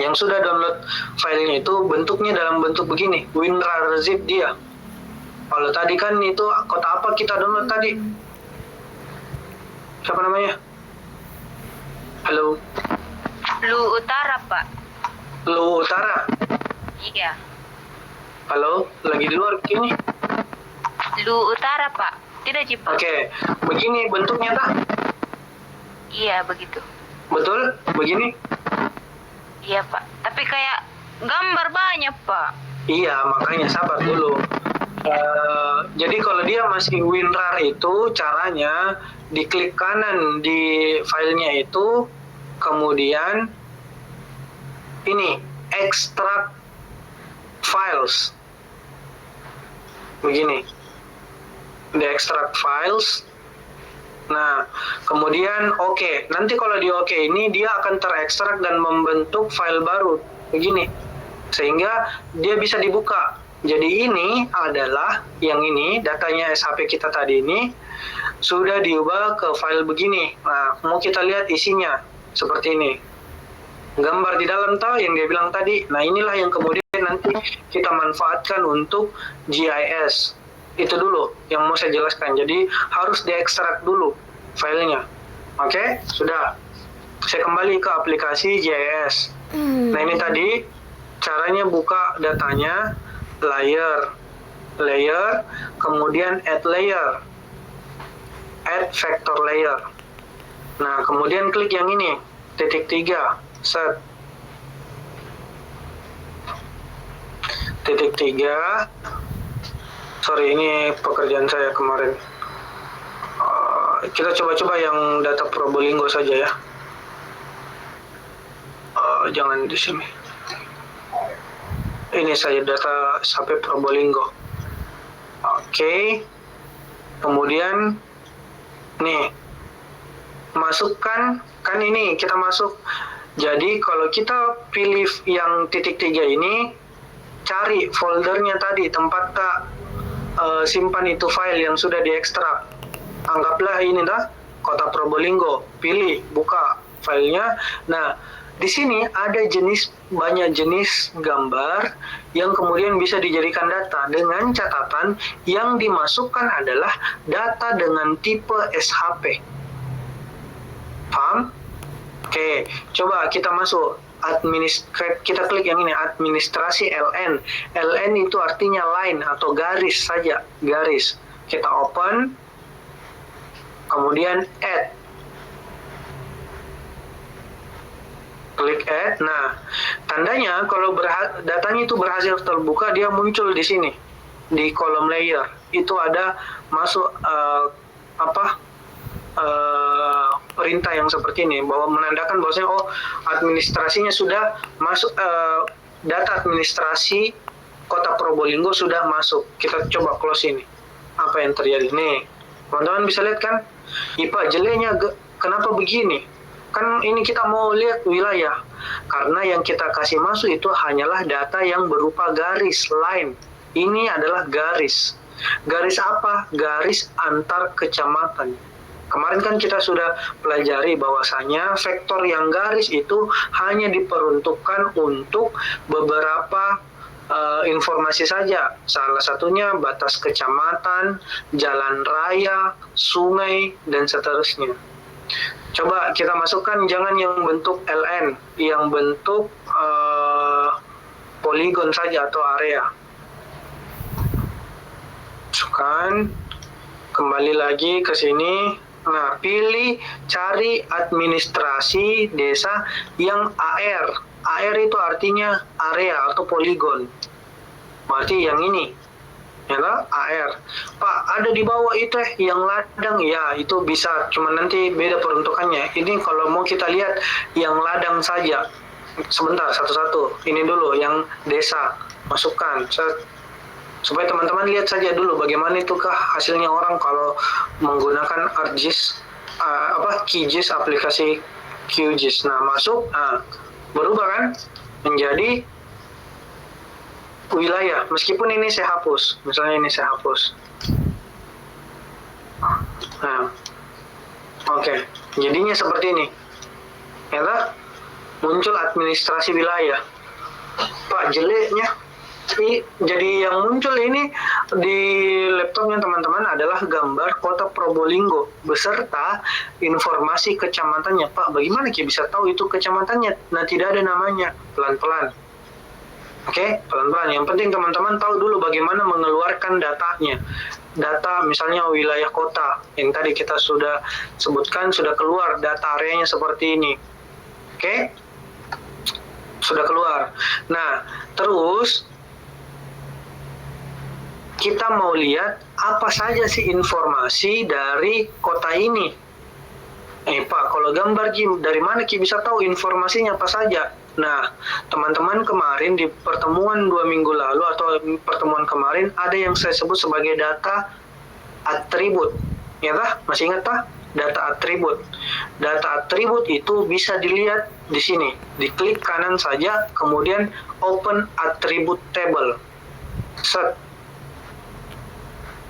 yang sudah download filenya itu bentuknya dalam bentuk begini, WinRAR zip dia. Kalau tadi kan itu kota apa kita download tadi? Siapa namanya? Halo? Lu Utara, Pak. Lu Utara? Iya. Halo? Lagi di luar begini? Lu Utara, Pak. Tidak, Cipa. Oke, begini bentuknya tak? Iya, begitu. Betul? Begini? Iya, Pak. Tapi kayak gambar banyak, Pak. Iya, makanya sabar dulu. Jadi kalau dia masih WinRAR itu caranya diklik kanan di filenya itu, kemudian ini extract files, begini, di extract files. Nah, kemudian oke. Nanti kalau di oke ini dia akan terekstrak dan membentuk file baru begini, sehingga dia bisa dibuka. Jadi ini adalah yang ini, datanya SHP kita tadi ini sudah diubah ke file begini. Nah, mau kita lihat isinya seperti ini. Gambar di dalam tahu yang dia bilang tadi. Nah, inilah yang kemudian nanti kita manfaatkan untuk GIS. Itu dulu yang mau saya jelaskan. Jadi harus diekstrak dulu filenya. Oke, sudah. Saya kembali ke aplikasi GIS. Nah, ini tadi caranya buka datanya. Layer, kemudian add layer, add vector layer. Nah, kemudian klik yang ini, titik 3, set. Titik 3, sorry ini pekerjaan saya kemarin. Kita coba-coba yang data Probolinggo saja ya. Jangan di sini. Ini saya data sampai Probolinggo. Oke. Kemudian nih masukkan, kan ini kita masuk. Jadi kalau kita pilih yang titik 3 ini, cari foldernya tadi, tempat tak simpan itu file yang sudah diekstrak. Anggaplah ini dah Kota Probolinggo. Pilih, buka filenya. Nah, di sini ada banyak jenis gambar yang kemudian bisa dijadikan data, dengan catatan yang dimasukkan adalah data dengan tipe SHP. Paham? Oke, coba kita masuk. kita klik yang ini, administrasi LN. LN itu artinya line atau garis saja, garis. Kita open, kemudian add. Klik add. Nah, tandanya kalau datanya itu berhasil terbuka, dia muncul di sini di kolom layer. Itu ada masuk perintah yang seperti ini, bahwa menandakan bahwasanya administrasinya sudah masuk, data administrasi Kota Probolinggo sudah masuk. Kita coba close ini. Apa yang terjadi? Nih, teman-teman bisa lihat kan? IPA jeleknya kenapa begini? Kan ini kita mau lihat wilayah. Karena yang kita kasih masuk itu hanyalah data yang berupa garis, line. Ini adalah garis. Garis apa? Garis antar kecamatan. Kemarin kan kita sudah pelajari bahwasanya vektor yang garis itu hanya diperuntukkan untuk beberapa informasi saja. Salah satunya batas kecamatan, jalan raya, sungai, dan seterusnya. Coba kita masukkan, jangan yang bentuk LN, yang bentuk poligon saja atau area. Masukkan, kembali lagi ke sini. Nah, pilih cari administrasi desa yang AR. AR itu artinya area atau poligon. Berarti yang ini. Ya kan? AR. Pak, ada di bawah itu yang ladang. Ya, itu bisa, cuma nanti beda peruntukannya. Ini kalau mau kita lihat yang ladang saja. Sebentar, satu-satu. Ini dulu yang desa. Masukkan. Supaya teman-teman lihat saja dulu bagaimana itukah hasilnya orang kalau menggunakan ArcGIS, QGIS, aplikasi QGIS. Nah, masuk. Nah, berubah kan menjadi wilayah, meskipun ini saya hapus, misalnya ini saya hapus. Nah, oke, jadinya seperti ini. Ya, muncul administrasi wilayah. Pak, jeleknya. Jadi yang muncul ini di laptopnya teman-teman adalah gambar Kota Probolinggo beserta informasi kecamatannya. Pak, bagaimana kita bisa tahu itu kecamatannya? Nah, tidak ada namanya. Pelan-pelan. Oke, pelan-pelan. Yang penting teman-teman tahu dulu bagaimana mengeluarkan datanya. Data misalnya wilayah kota, yang tadi kita sudah sebutkan, sudah keluar data areanya seperti ini. Oke, sudah keluar. Nah, terus kita mau lihat apa saja sih informasi dari kota ini. Pak, kalau gambar Kim, dari mana Ki bisa tahu informasinya apa saja? Nah, teman-teman kemarin di pertemuan 2 minggu lalu atau pertemuan kemarin ada yang saya sebut sebagai data atribut. Ya kah? Masih ingat tak? Data atribut. Data atribut itu bisa dilihat di sini. Diklik kanan saja, kemudian open attribute table. Set.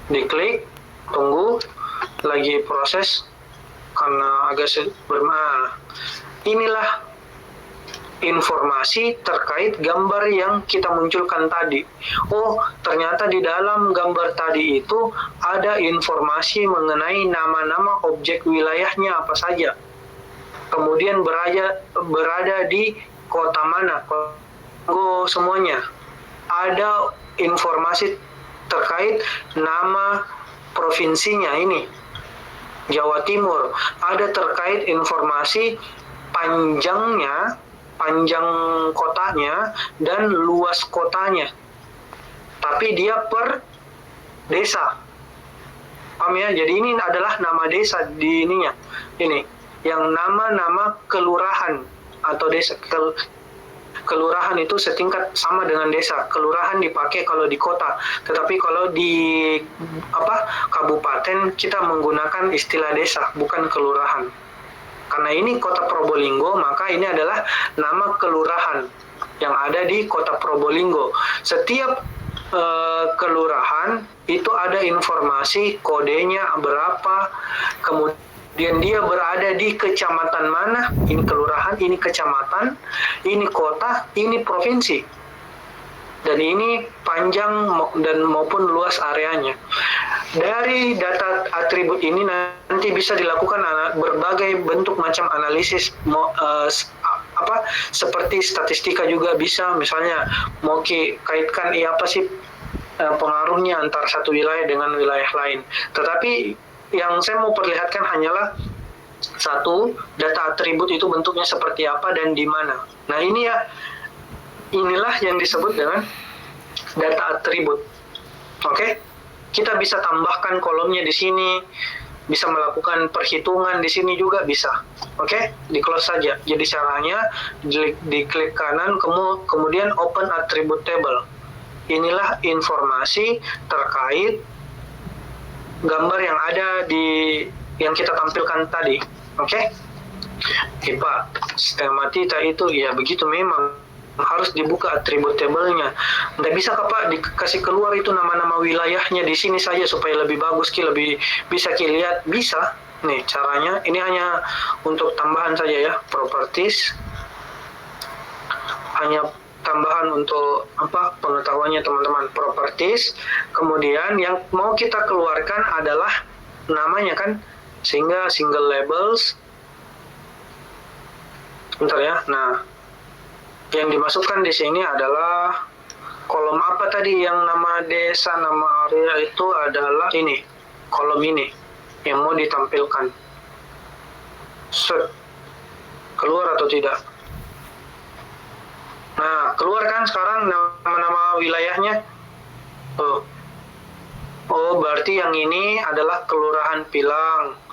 Diklik, tunggu, lagi proses karena agak inilah informasi terkait gambar yang kita munculkan tadi. Oh, ternyata di dalam gambar tadi itu ada informasi mengenai nama-nama objek wilayahnya apa saja. Kemudian berada di kota mana, semuanya. Ada informasi terkait nama provinsinya ini, Jawa Timur. Ada terkait informasi panjang kotanya dan luas kotanya. Tapi dia per desa. Paham ya? Jadi ini adalah nama desa di ininya. Ini yang nama-nama kelurahan atau desa. Kelurahan itu setingkat sama dengan desa. Kelurahan dipakai kalau di kota, tetapi kalau di kabupaten kita menggunakan istilah desa, bukan kelurahan. Karena ini Kota Probolinggo, maka ini adalah nama kelurahan yang ada di Kota Probolinggo. Setiap kelurahan itu ada informasi kodenya berapa, kemudian dia berada di kecamatan mana, ini kelurahan, ini kecamatan, ini kota, ini provinsi. Dan ini panjang dan maupun luas areanya. Dari data atribut ini nanti bisa dilakukan berbagai bentuk macam analisis, seperti statistika juga bisa, misalnya mau kaitkan apa sih pengaruhnya antara satu wilayah dengan wilayah lain. Tetapi yang saya mau perlihatkan hanyalah satu, data atribut itu bentuknya seperti apa dan di mana. Nah inilah yang disebut dengan data atribut. Oke? Kita bisa tambahkan kolomnya di sini, bisa melakukan perhitungan di sini juga bisa. Oke? Di close saja. Jadi caranya diklik kanan, kemudian open attribute table. Inilah informasi terkait gambar yang ada yang kita tampilkan tadi. Oke? Pak, stemata itu ya begitu memang. Harus dibuka atribut tabelnya. Nggak bisa Pak dikasih keluar itu nama-nama wilayahnya di sini saja supaya lebih bagus, lebih bisa lihat. Bisa. Nih caranya, ini hanya untuk tambahan saja ya, properties. Hanya tambahan untuk pengetahuannya teman-teman, properties. Kemudian yang mau kita keluarkan adalah namanya kan, sehingga single labels. Bentar ya. Nah, yang dimasukkan di sini adalah kolom apa tadi yang nama desa, nama area itu adalah ini, kolom ini yang mau ditampilkan. Set. Keluar atau tidak? Nah, keluar kan sekarang nama-nama wilayahnya. Oh, berarti yang ini adalah Kelurahan Pilang.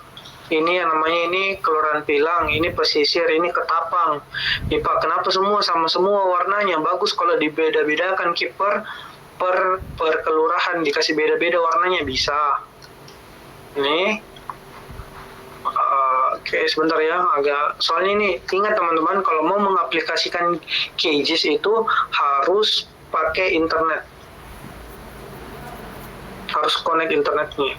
Ini yang namanya ini Kelurahan Pilang, ini Pesisir, ini Ketapang. Nih Pak, kenapa semua sama semua warnanya? Bagus kalau dibeda-bedakan kiper per kelurahan, dikasih beda-beda warnanya bisa. Ini oke, sebentar ya, soalnya ini ingat teman-teman, kalau mau mengaplikasikan QGIS itu harus pakai internet, harus connect internetnya.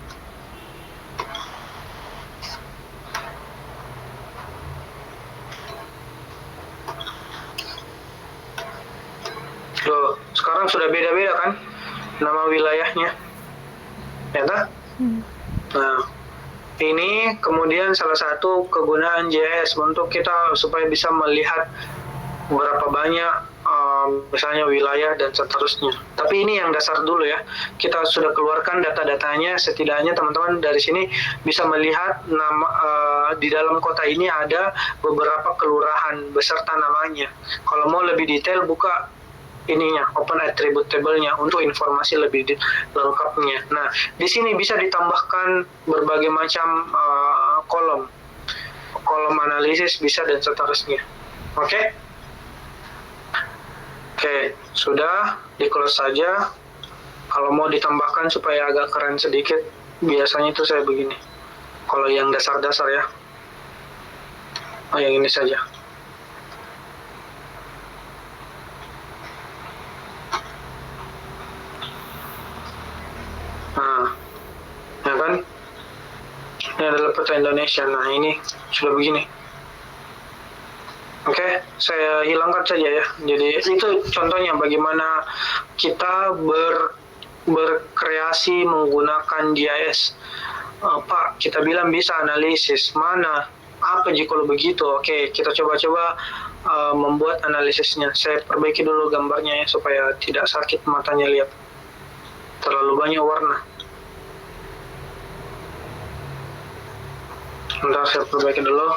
Loh, sekarang sudah beda-beda kan nama wilayahnya, ya tak? Nah, ini kemudian salah satu kegunaan GIS untuk kita supaya bisa melihat berapa banyak misalnya wilayah dan seterusnya. Tapi ini yang dasar dulu ya. Kita sudah keluarkan data-datanya, setidaknya teman-teman dari sini bisa melihat nama di dalam kota ini ada beberapa kelurahan beserta namanya. Kalau mau lebih detail buka ininya, open attribute table-nya untuk informasi lebih lengkapnya. Nah, di sini bisa ditambahkan berbagai macam kolom analisis bisa dan seterusnya. Oke, sudah di close saja. Kalau mau ditambahkan supaya agak keren sedikit, biasanya itu saya begini. Kalau yang dasar-dasar ya, yang ini saja. Nah, ya kan? Ini adalah peta Indonesia. Nah, ini sudah begini. Oke, saya hilangkan saja ya. Jadi itu contohnya bagaimana kita berkreasi menggunakan GIS. Pak, kita bilang bisa analisis. Mana? Apa jika kalau begitu? Oke, kita coba-coba membuat analisisnya. Saya perbaiki dulu gambarnya ya, supaya tidak sakit matanya lihat. Terlalu banyak warna. Bentar, saya perbaiki dulu.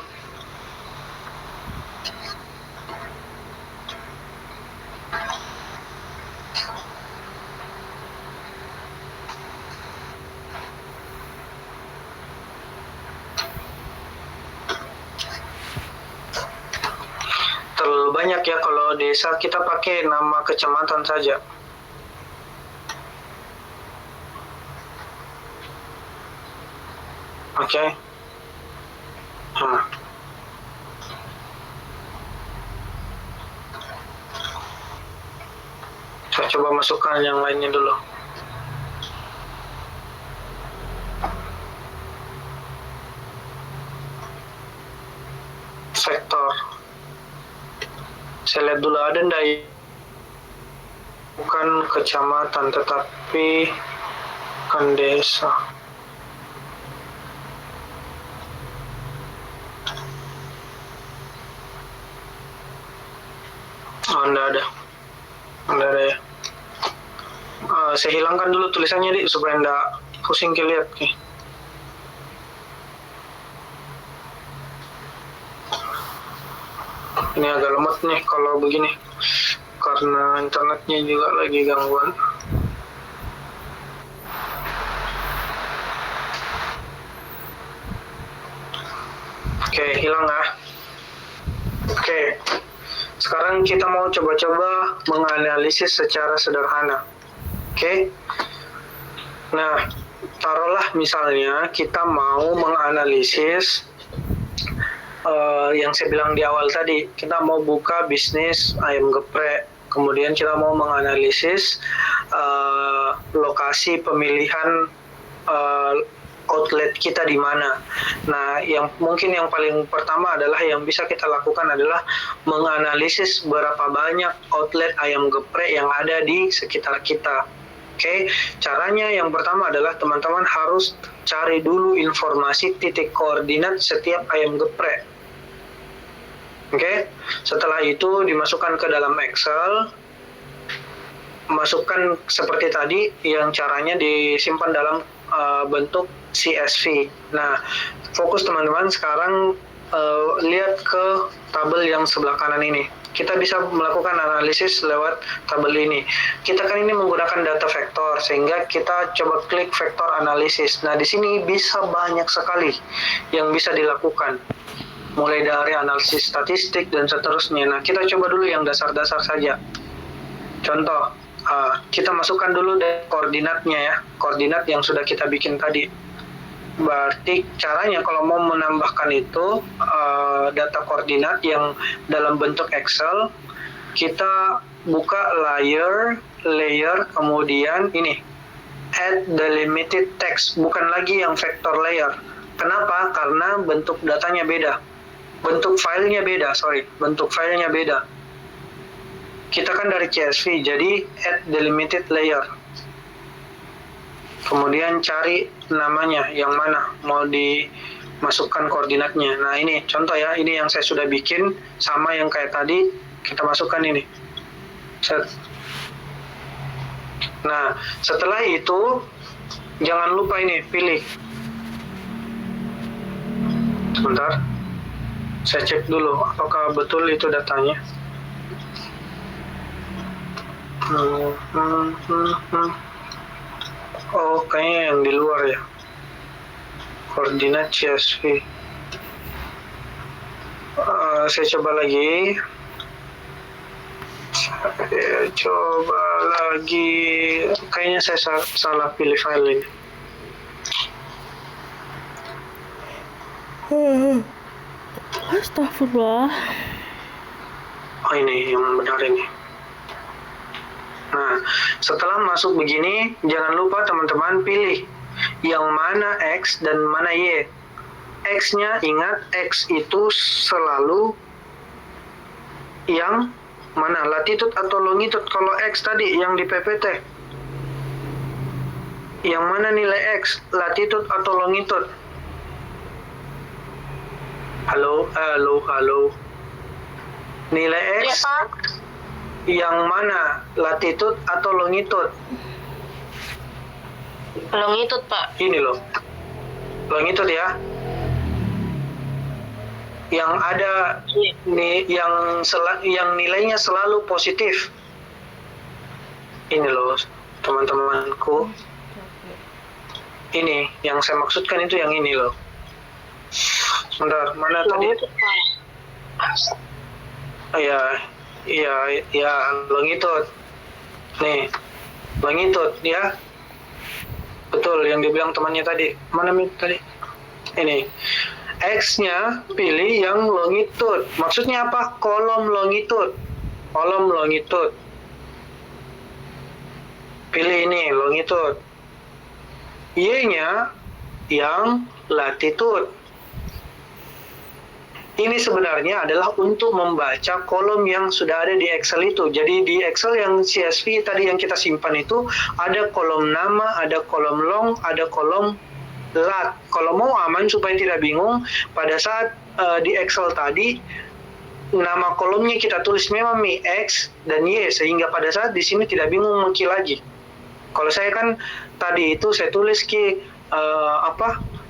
Terlalu banyak ya, kalau desa kita pakai nama kecamatan saja. Oke. Nah. Saya coba masukkan yang lainnya dulu. Sektor. Saya lihat dulu ada enggak, bukan kecamatan tetapi kan desa. Nggak ada ya. Saya hilangkan dulu tulisannya Dik supaya nggak pusing lihat nih. Ini agak lemot nih kalau begini karena internetnya juga lagi gangguan. Oke, hilang ya. Oke, sekarang kita mau coba-coba menganalisis secara sederhana. Oke, nah taruhlah misalnya kita mau menganalisis yang saya bilang di awal tadi, kita mau buka bisnis ayam geprek, kemudian kita mau menganalisis lokasi pemilihan outlet kita di mana. Nah, yang mungkin yang paling pertama adalah yang bisa kita lakukan adalah menganalisis berapa banyak outlet ayam geprek yang ada di sekitar kita. Oke, caranya yang pertama adalah teman-teman harus cari dulu informasi titik koordinat setiap ayam geprek. Oke, setelah itu dimasukkan ke dalam Excel, masukkan seperti tadi yang caranya disimpan dalam bentuk CSV. Nah, fokus teman-teman sekarang lihat ke tabel yang sebelah kanan ini. Kita bisa melakukan analisis lewat tabel ini. Kita kan ini menggunakan data vektor, sehingga kita coba klik vektor analisis. Nah, di sini bisa banyak sekali yang bisa dilakukan, mulai dari analisis statistik dan seterusnya. Nah, kita coba dulu yang dasar-dasar saja. Contoh, kita masukkan dulu koordinatnya ya, koordinat yang sudah kita bikin tadi. Berarti caranya kalau mau menambahkan itu data koordinat yang dalam bentuk Excel, kita buka layer, kemudian ini add delimited text, bukan lagi yang vector layer. Kenapa? Karena bentuk datanya beda, bentuk filenya beda. Kita kan dari CSV, jadi add delimited layer. Kemudian cari namanya, yang mana mau dimasukkan koordinatnya. Nah, ini contoh ya, ini yang saya sudah bikin, sama yang kayak tadi, kita masukkan ini. Set. Nah, setelah itu, jangan lupa ini, pilih. Sebentar, saya cek dulu, apakah betul itu datanya. Oh, kayaknya yang di luar ya. Koordinat CSV. Saya coba lagi. Kayaknya saya salah pilih file ini. Astagfirullah. Oh, ini yang benar ini. Nah, setelah masuk begini, jangan lupa teman-teman pilih yang mana X dan mana Y. X-nya, ingat X itu selalu yang mana, latitude atau longitude. Kalau X tadi yang di PPT, yang mana nilai X, latitude atau longitude? Halo. Nilai X. Ya, Pak. Yang mana, latitude atau longitude? Longitude, Pak. Ini loh, longitude ya. Yang ada yang nilainya selalu positif. Ini loh, teman-temanku. Ini yang saya maksudkan, itu yang ini loh. Sebentar, mana tadi? Iya, longitude. Nih, longitude ya. Betul yang dibilang temannya tadi. Mana tadi? Ini. X-nya pilih yang longitude. Maksudnya apa? Kolom longitude. Pilih ini, longitude. Y-nya yang latitude. Ini sebenarnya adalah untuk membaca kolom yang sudah ada di Excel itu. Jadi di Excel yang CSV tadi yang kita simpan itu ada kolom nama, ada kolom long, ada kolom lat. Kalau mau aman supaya tidak bingung, pada saat di Excel tadi nama kolomnya kita tulis memang Mi X dan Y, sehingga pada saat di sini tidak bingung mengki lagi. Kalau saya kan tadi itu saya tulis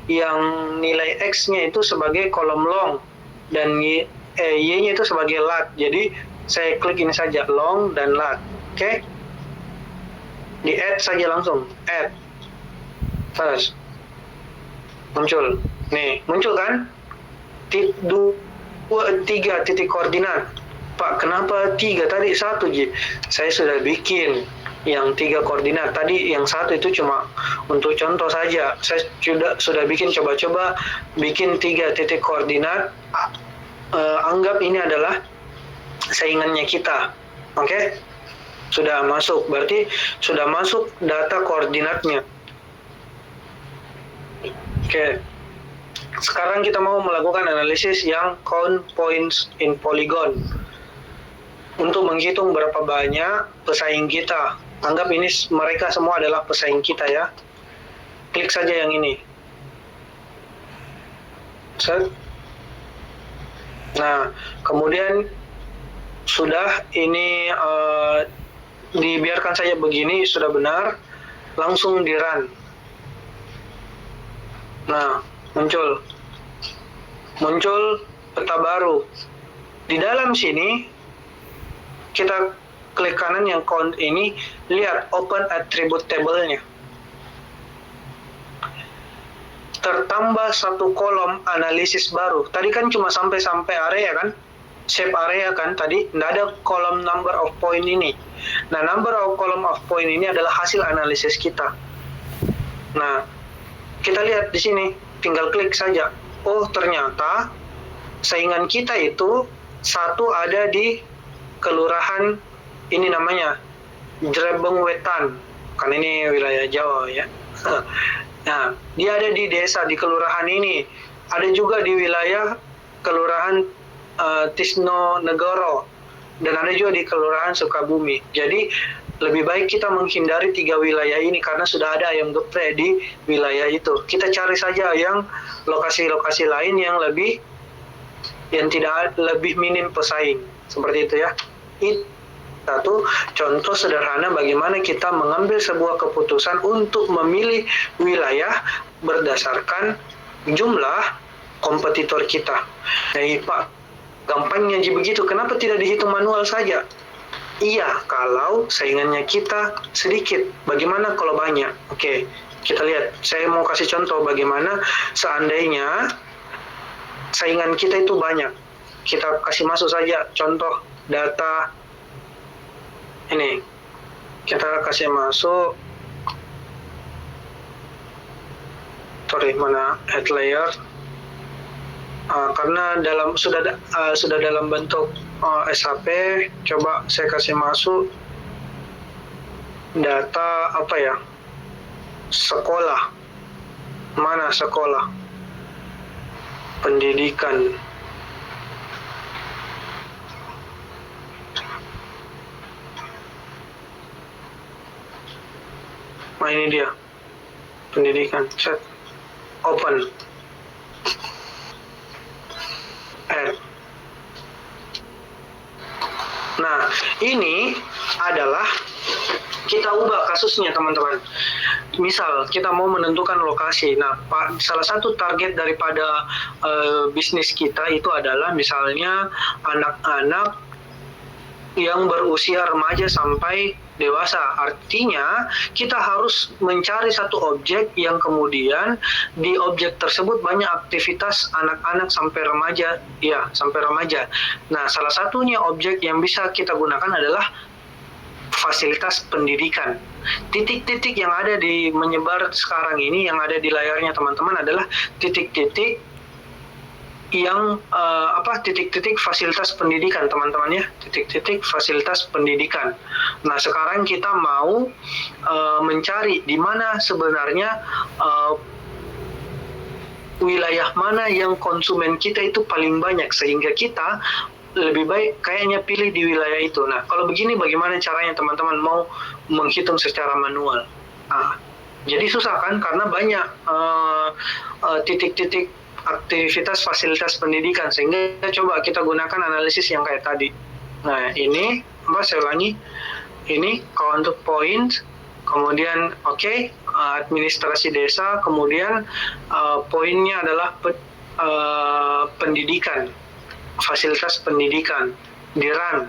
yang nilai X-nya itu sebagai kolom long dan Y-nya itu sebagai lat. Jadi saya klik ini saja, long dan lat. Oke? Di add saja langsung, add. Terus muncul. Nih, muncul kan? 3 titik koordinat. Pak, kenapa 3? Tadi 1, Ji. Saya sudah bikin yang 3 koordinat. Tadi yang 1 itu cuma untuk contoh saja. Saya sudah bikin, coba-coba bikin 3 titik koordinat. Anggap ini adalah saingannya kita. Oke? Sudah masuk, berarti sudah masuk data koordinatnya. Oke. Sekarang kita mau melakukan analisis yang count points in polygon untuk menghitung berapa banyak pesaing kita. Anggap ini mereka semua adalah pesaing kita ya. Klik saja yang ini. Set. Nah, kemudian sudah ini dibiarkan saja begini, sudah benar. Langsung di run. Nah, muncul peta baru. Di dalam sini kita klik kanan yang count ini, lihat open attribute table-nya. Tertambah 1 kolom analisis baru. Tadi kan cuma sampai area kan? Shape area kan tadi, tidak ada kolom number of point ini. Nah, number of column of point ini adalah hasil analisis kita. Nah, kita lihat di sini, tinggal klik saja. Oh, ternyata saingan kita itu 1 ada di kelurahan ini namanya Jrebeng Wetan. Kan ini wilayah Jawa ya. Nah, dia ada di desa di kelurahan ini. Ada juga di wilayah kelurahan Tisno Negoro, dan ada juga di kelurahan Sukabumi. Jadi lebih baik kita menghindari 3 wilayah ini karena sudah ada ayam geprek di wilayah itu. Kita cari saja yang lokasi-lokasi lain yang tidak lebih minim pesaing, seperti itu ya. Itu satu contoh sederhana bagaimana kita mengambil sebuah keputusan untuk memilih wilayah berdasarkan jumlah kompetitor kita. Jadi Pak, gampangnya begitu, kenapa tidak dihitung manual saja? Iya, kalau saingannya kita sedikit. Bagaimana kalau banyak? Oke, kita lihat. Saya mau kasih contoh bagaimana seandainya saingan kita itu banyak. Kita kasih masuk saja contoh data ini. Kita kasih masuk. Mana add layer? Karena sudah dalam bentuk SHP, coba saya kasih masuk data sekolah. Mana sekolah? Pendidikan. Nah, ini dia. Pendidikan. Set. Open. Nah, ini adalah kita ubah kasusnya teman-teman. Misal kita mau menentukan lokasi. Nah, salah satu target daripada bisnis kita itu adalah misalnya anak-anak yang berusia remaja sampai dewasa. Artinya kita harus mencari satu objek yang kemudian di objek tersebut banyak aktivitas anak-anak sampai remaja. Ya, sampai remaja. Nah, salah satunya objek yang bisa kita gunakan adalah fasilitas pendidikan. Titik-titik yang ada di menyebar sekarang ini, yang ada di layarnya teman-teman adalah titik-titik yang titik-titik fasilitas pendidikan teman-teman ya, titik-titik fasilitas pendidikan. Nah, sekarang kita mau mencari di mana sebenarnya wilayah mana yang konsumen kita itu paling banyak, sehingga kita lebih baik kayaknya pilih di wilayah itu. Nah, kalau begini bagaimana caranya teman-teman mau menghitung secara manual? Jadi susah kan, karena banyak titik-titik aktivitas fasilitas pendidikan, sehingga coba kita gunakan analisis yang kayak tadi. Nah, ini saya ulangi, ini kalau untuk poin, kemudian administrasi desa, kemudian poinnya adalah pendidikan, fasilitas pendidikan, di run.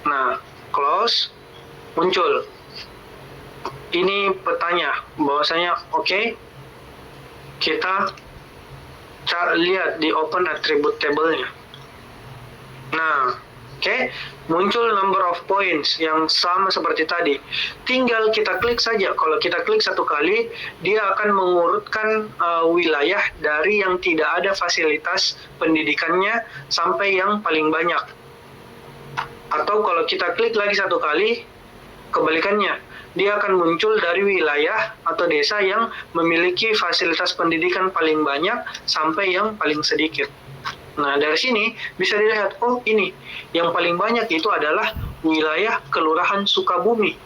Nah, close, muncul. Ini petanya, bahwasanya kita lihat di open attribute table-nya. Nah, muncul number of points yang sama seperti tadi. Tinggal kita klik saja. Kalau kita klik satu kali, dia akan mengurutkan wilayah dari yang tidak ada fasilitas pendidikannya sampai yang paling banyak. Atau kalau kita klik lagi satu kali, kebalikannya, dia akan muncul dari wilayah atau desa yang memiliki fasilitas pendidikan paling banyak sampai yang paling sedikit. Nah, dari sini bisa dilihat, ini yang paling banyak itu adalah wilayah Kelurahan Sukabumi,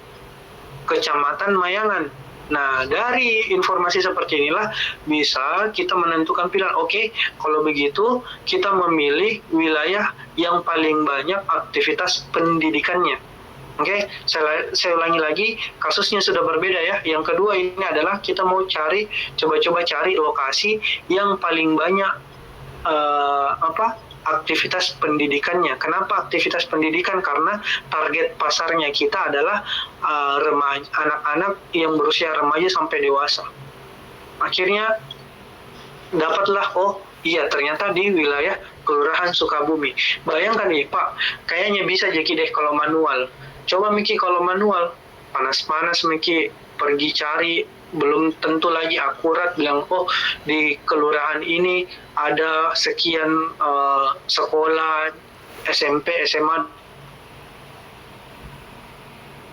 Kecamatan Mayangan. Nah, dari informasi seperti inilah bisa kita menentukan pilihan. Kalau begitu kita memilih wilayah yang paling banyak aktivitas pendidikannya. Saya ulangi lagi, kasusnya sudah berbeda ya. Yang kedua ini adalah kita mau coba cari lokasi yang paling banyak aktivitas pendidikannya. Kenapa aktivitas pendidikan? Karena target pasarnya kita adalah anak-anak yang berusia remaja sampai dewasa. Akhirnya dapatlah, ternyata di wilayah Kelurahan Sukabumi. Bayangkan nih Pak, kayaknya bisa jadi deh kalau manual. Coba Miki kalau manual, panas-panas Miki pergi cari, belum tentu lagi akurat bilang, di kelurahan ini ada sekian sekolah, SMP, SMA.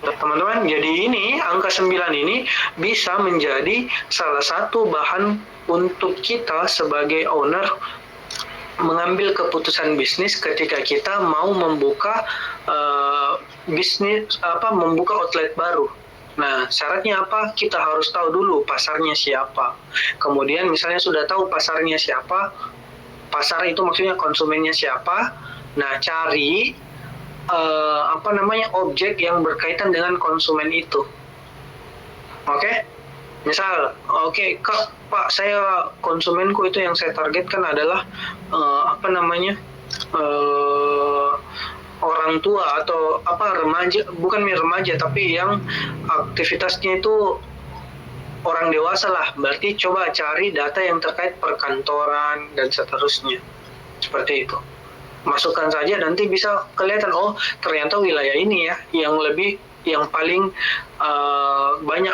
Teman-teman, jadi ini angka 9 ini bisa menjadi salah satu bahan untuk kita sebagai owner mengambil keputusan bisnis ketika kita mau membuka membuka outlet baru. Nah, syaratnya apa? Kita harus tahu dulu pasarnya siapa. Kemudian misalnya sudah tahu pasarnya siapa, pasar itu maksudnya konsumennya siapa. Nah, cari objek yang berkaitan dengan konsumen itu. Misal, Pak, saya konsumenku itu yang saya targetkan adalah orang tua atau remaja, bukan remaja tapi yang aktivitasnya itu orang dewasa lah. Berarti coba cari data yang terkait perkantoran dan seterusnya. Seperti itu. Masukkan saja, nanti bisa kelihatan, ternyata wilayah ini ya yang paling banyak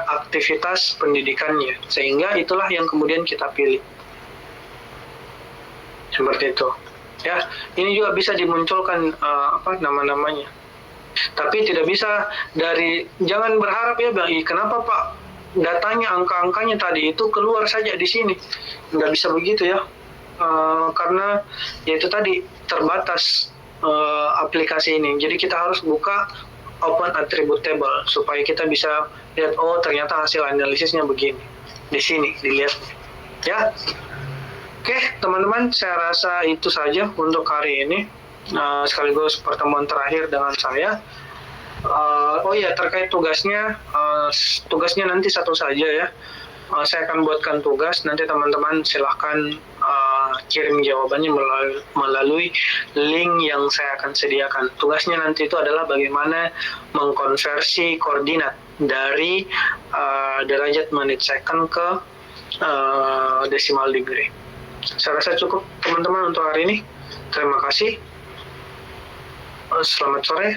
aktivitas pendidikannya, sehingga itulah yang kemudian kita pilih. Seperti itu. Ya, ini juga bisa dimunculkan nama-namanya. Tapi tidak bisa jangan berharap ya Bang, kenapa Pak datanya, angka-angkanya tadi itu keluar saja di sini. Nggak bisa begitu ya. Karena yaitu tadi terbatas aplikasi ini. Jadi kita harus buka open attribute table supaya kita bisa lihat, ternyata hasil analisisnya begini. Di sini dilihat. Ya. Oke, teman-teman, saya rasa itu saja untuk hari ini. Sekaligus pertemuan terakhir dengan saya. Terkait tugasnya nanti satu saja ya. Saya akan buatkan tugas, nanti teman-teman silahkan kirim jawabannya melalui link yang saya akan sediakan. Tugasnya nanti itu adalah bagaimana mengkonversi koordinat dari derajat menit second ke decimal degree. Saya rasa cukup teman-teman untuk hari ini. Terima kasih. Selamat sore.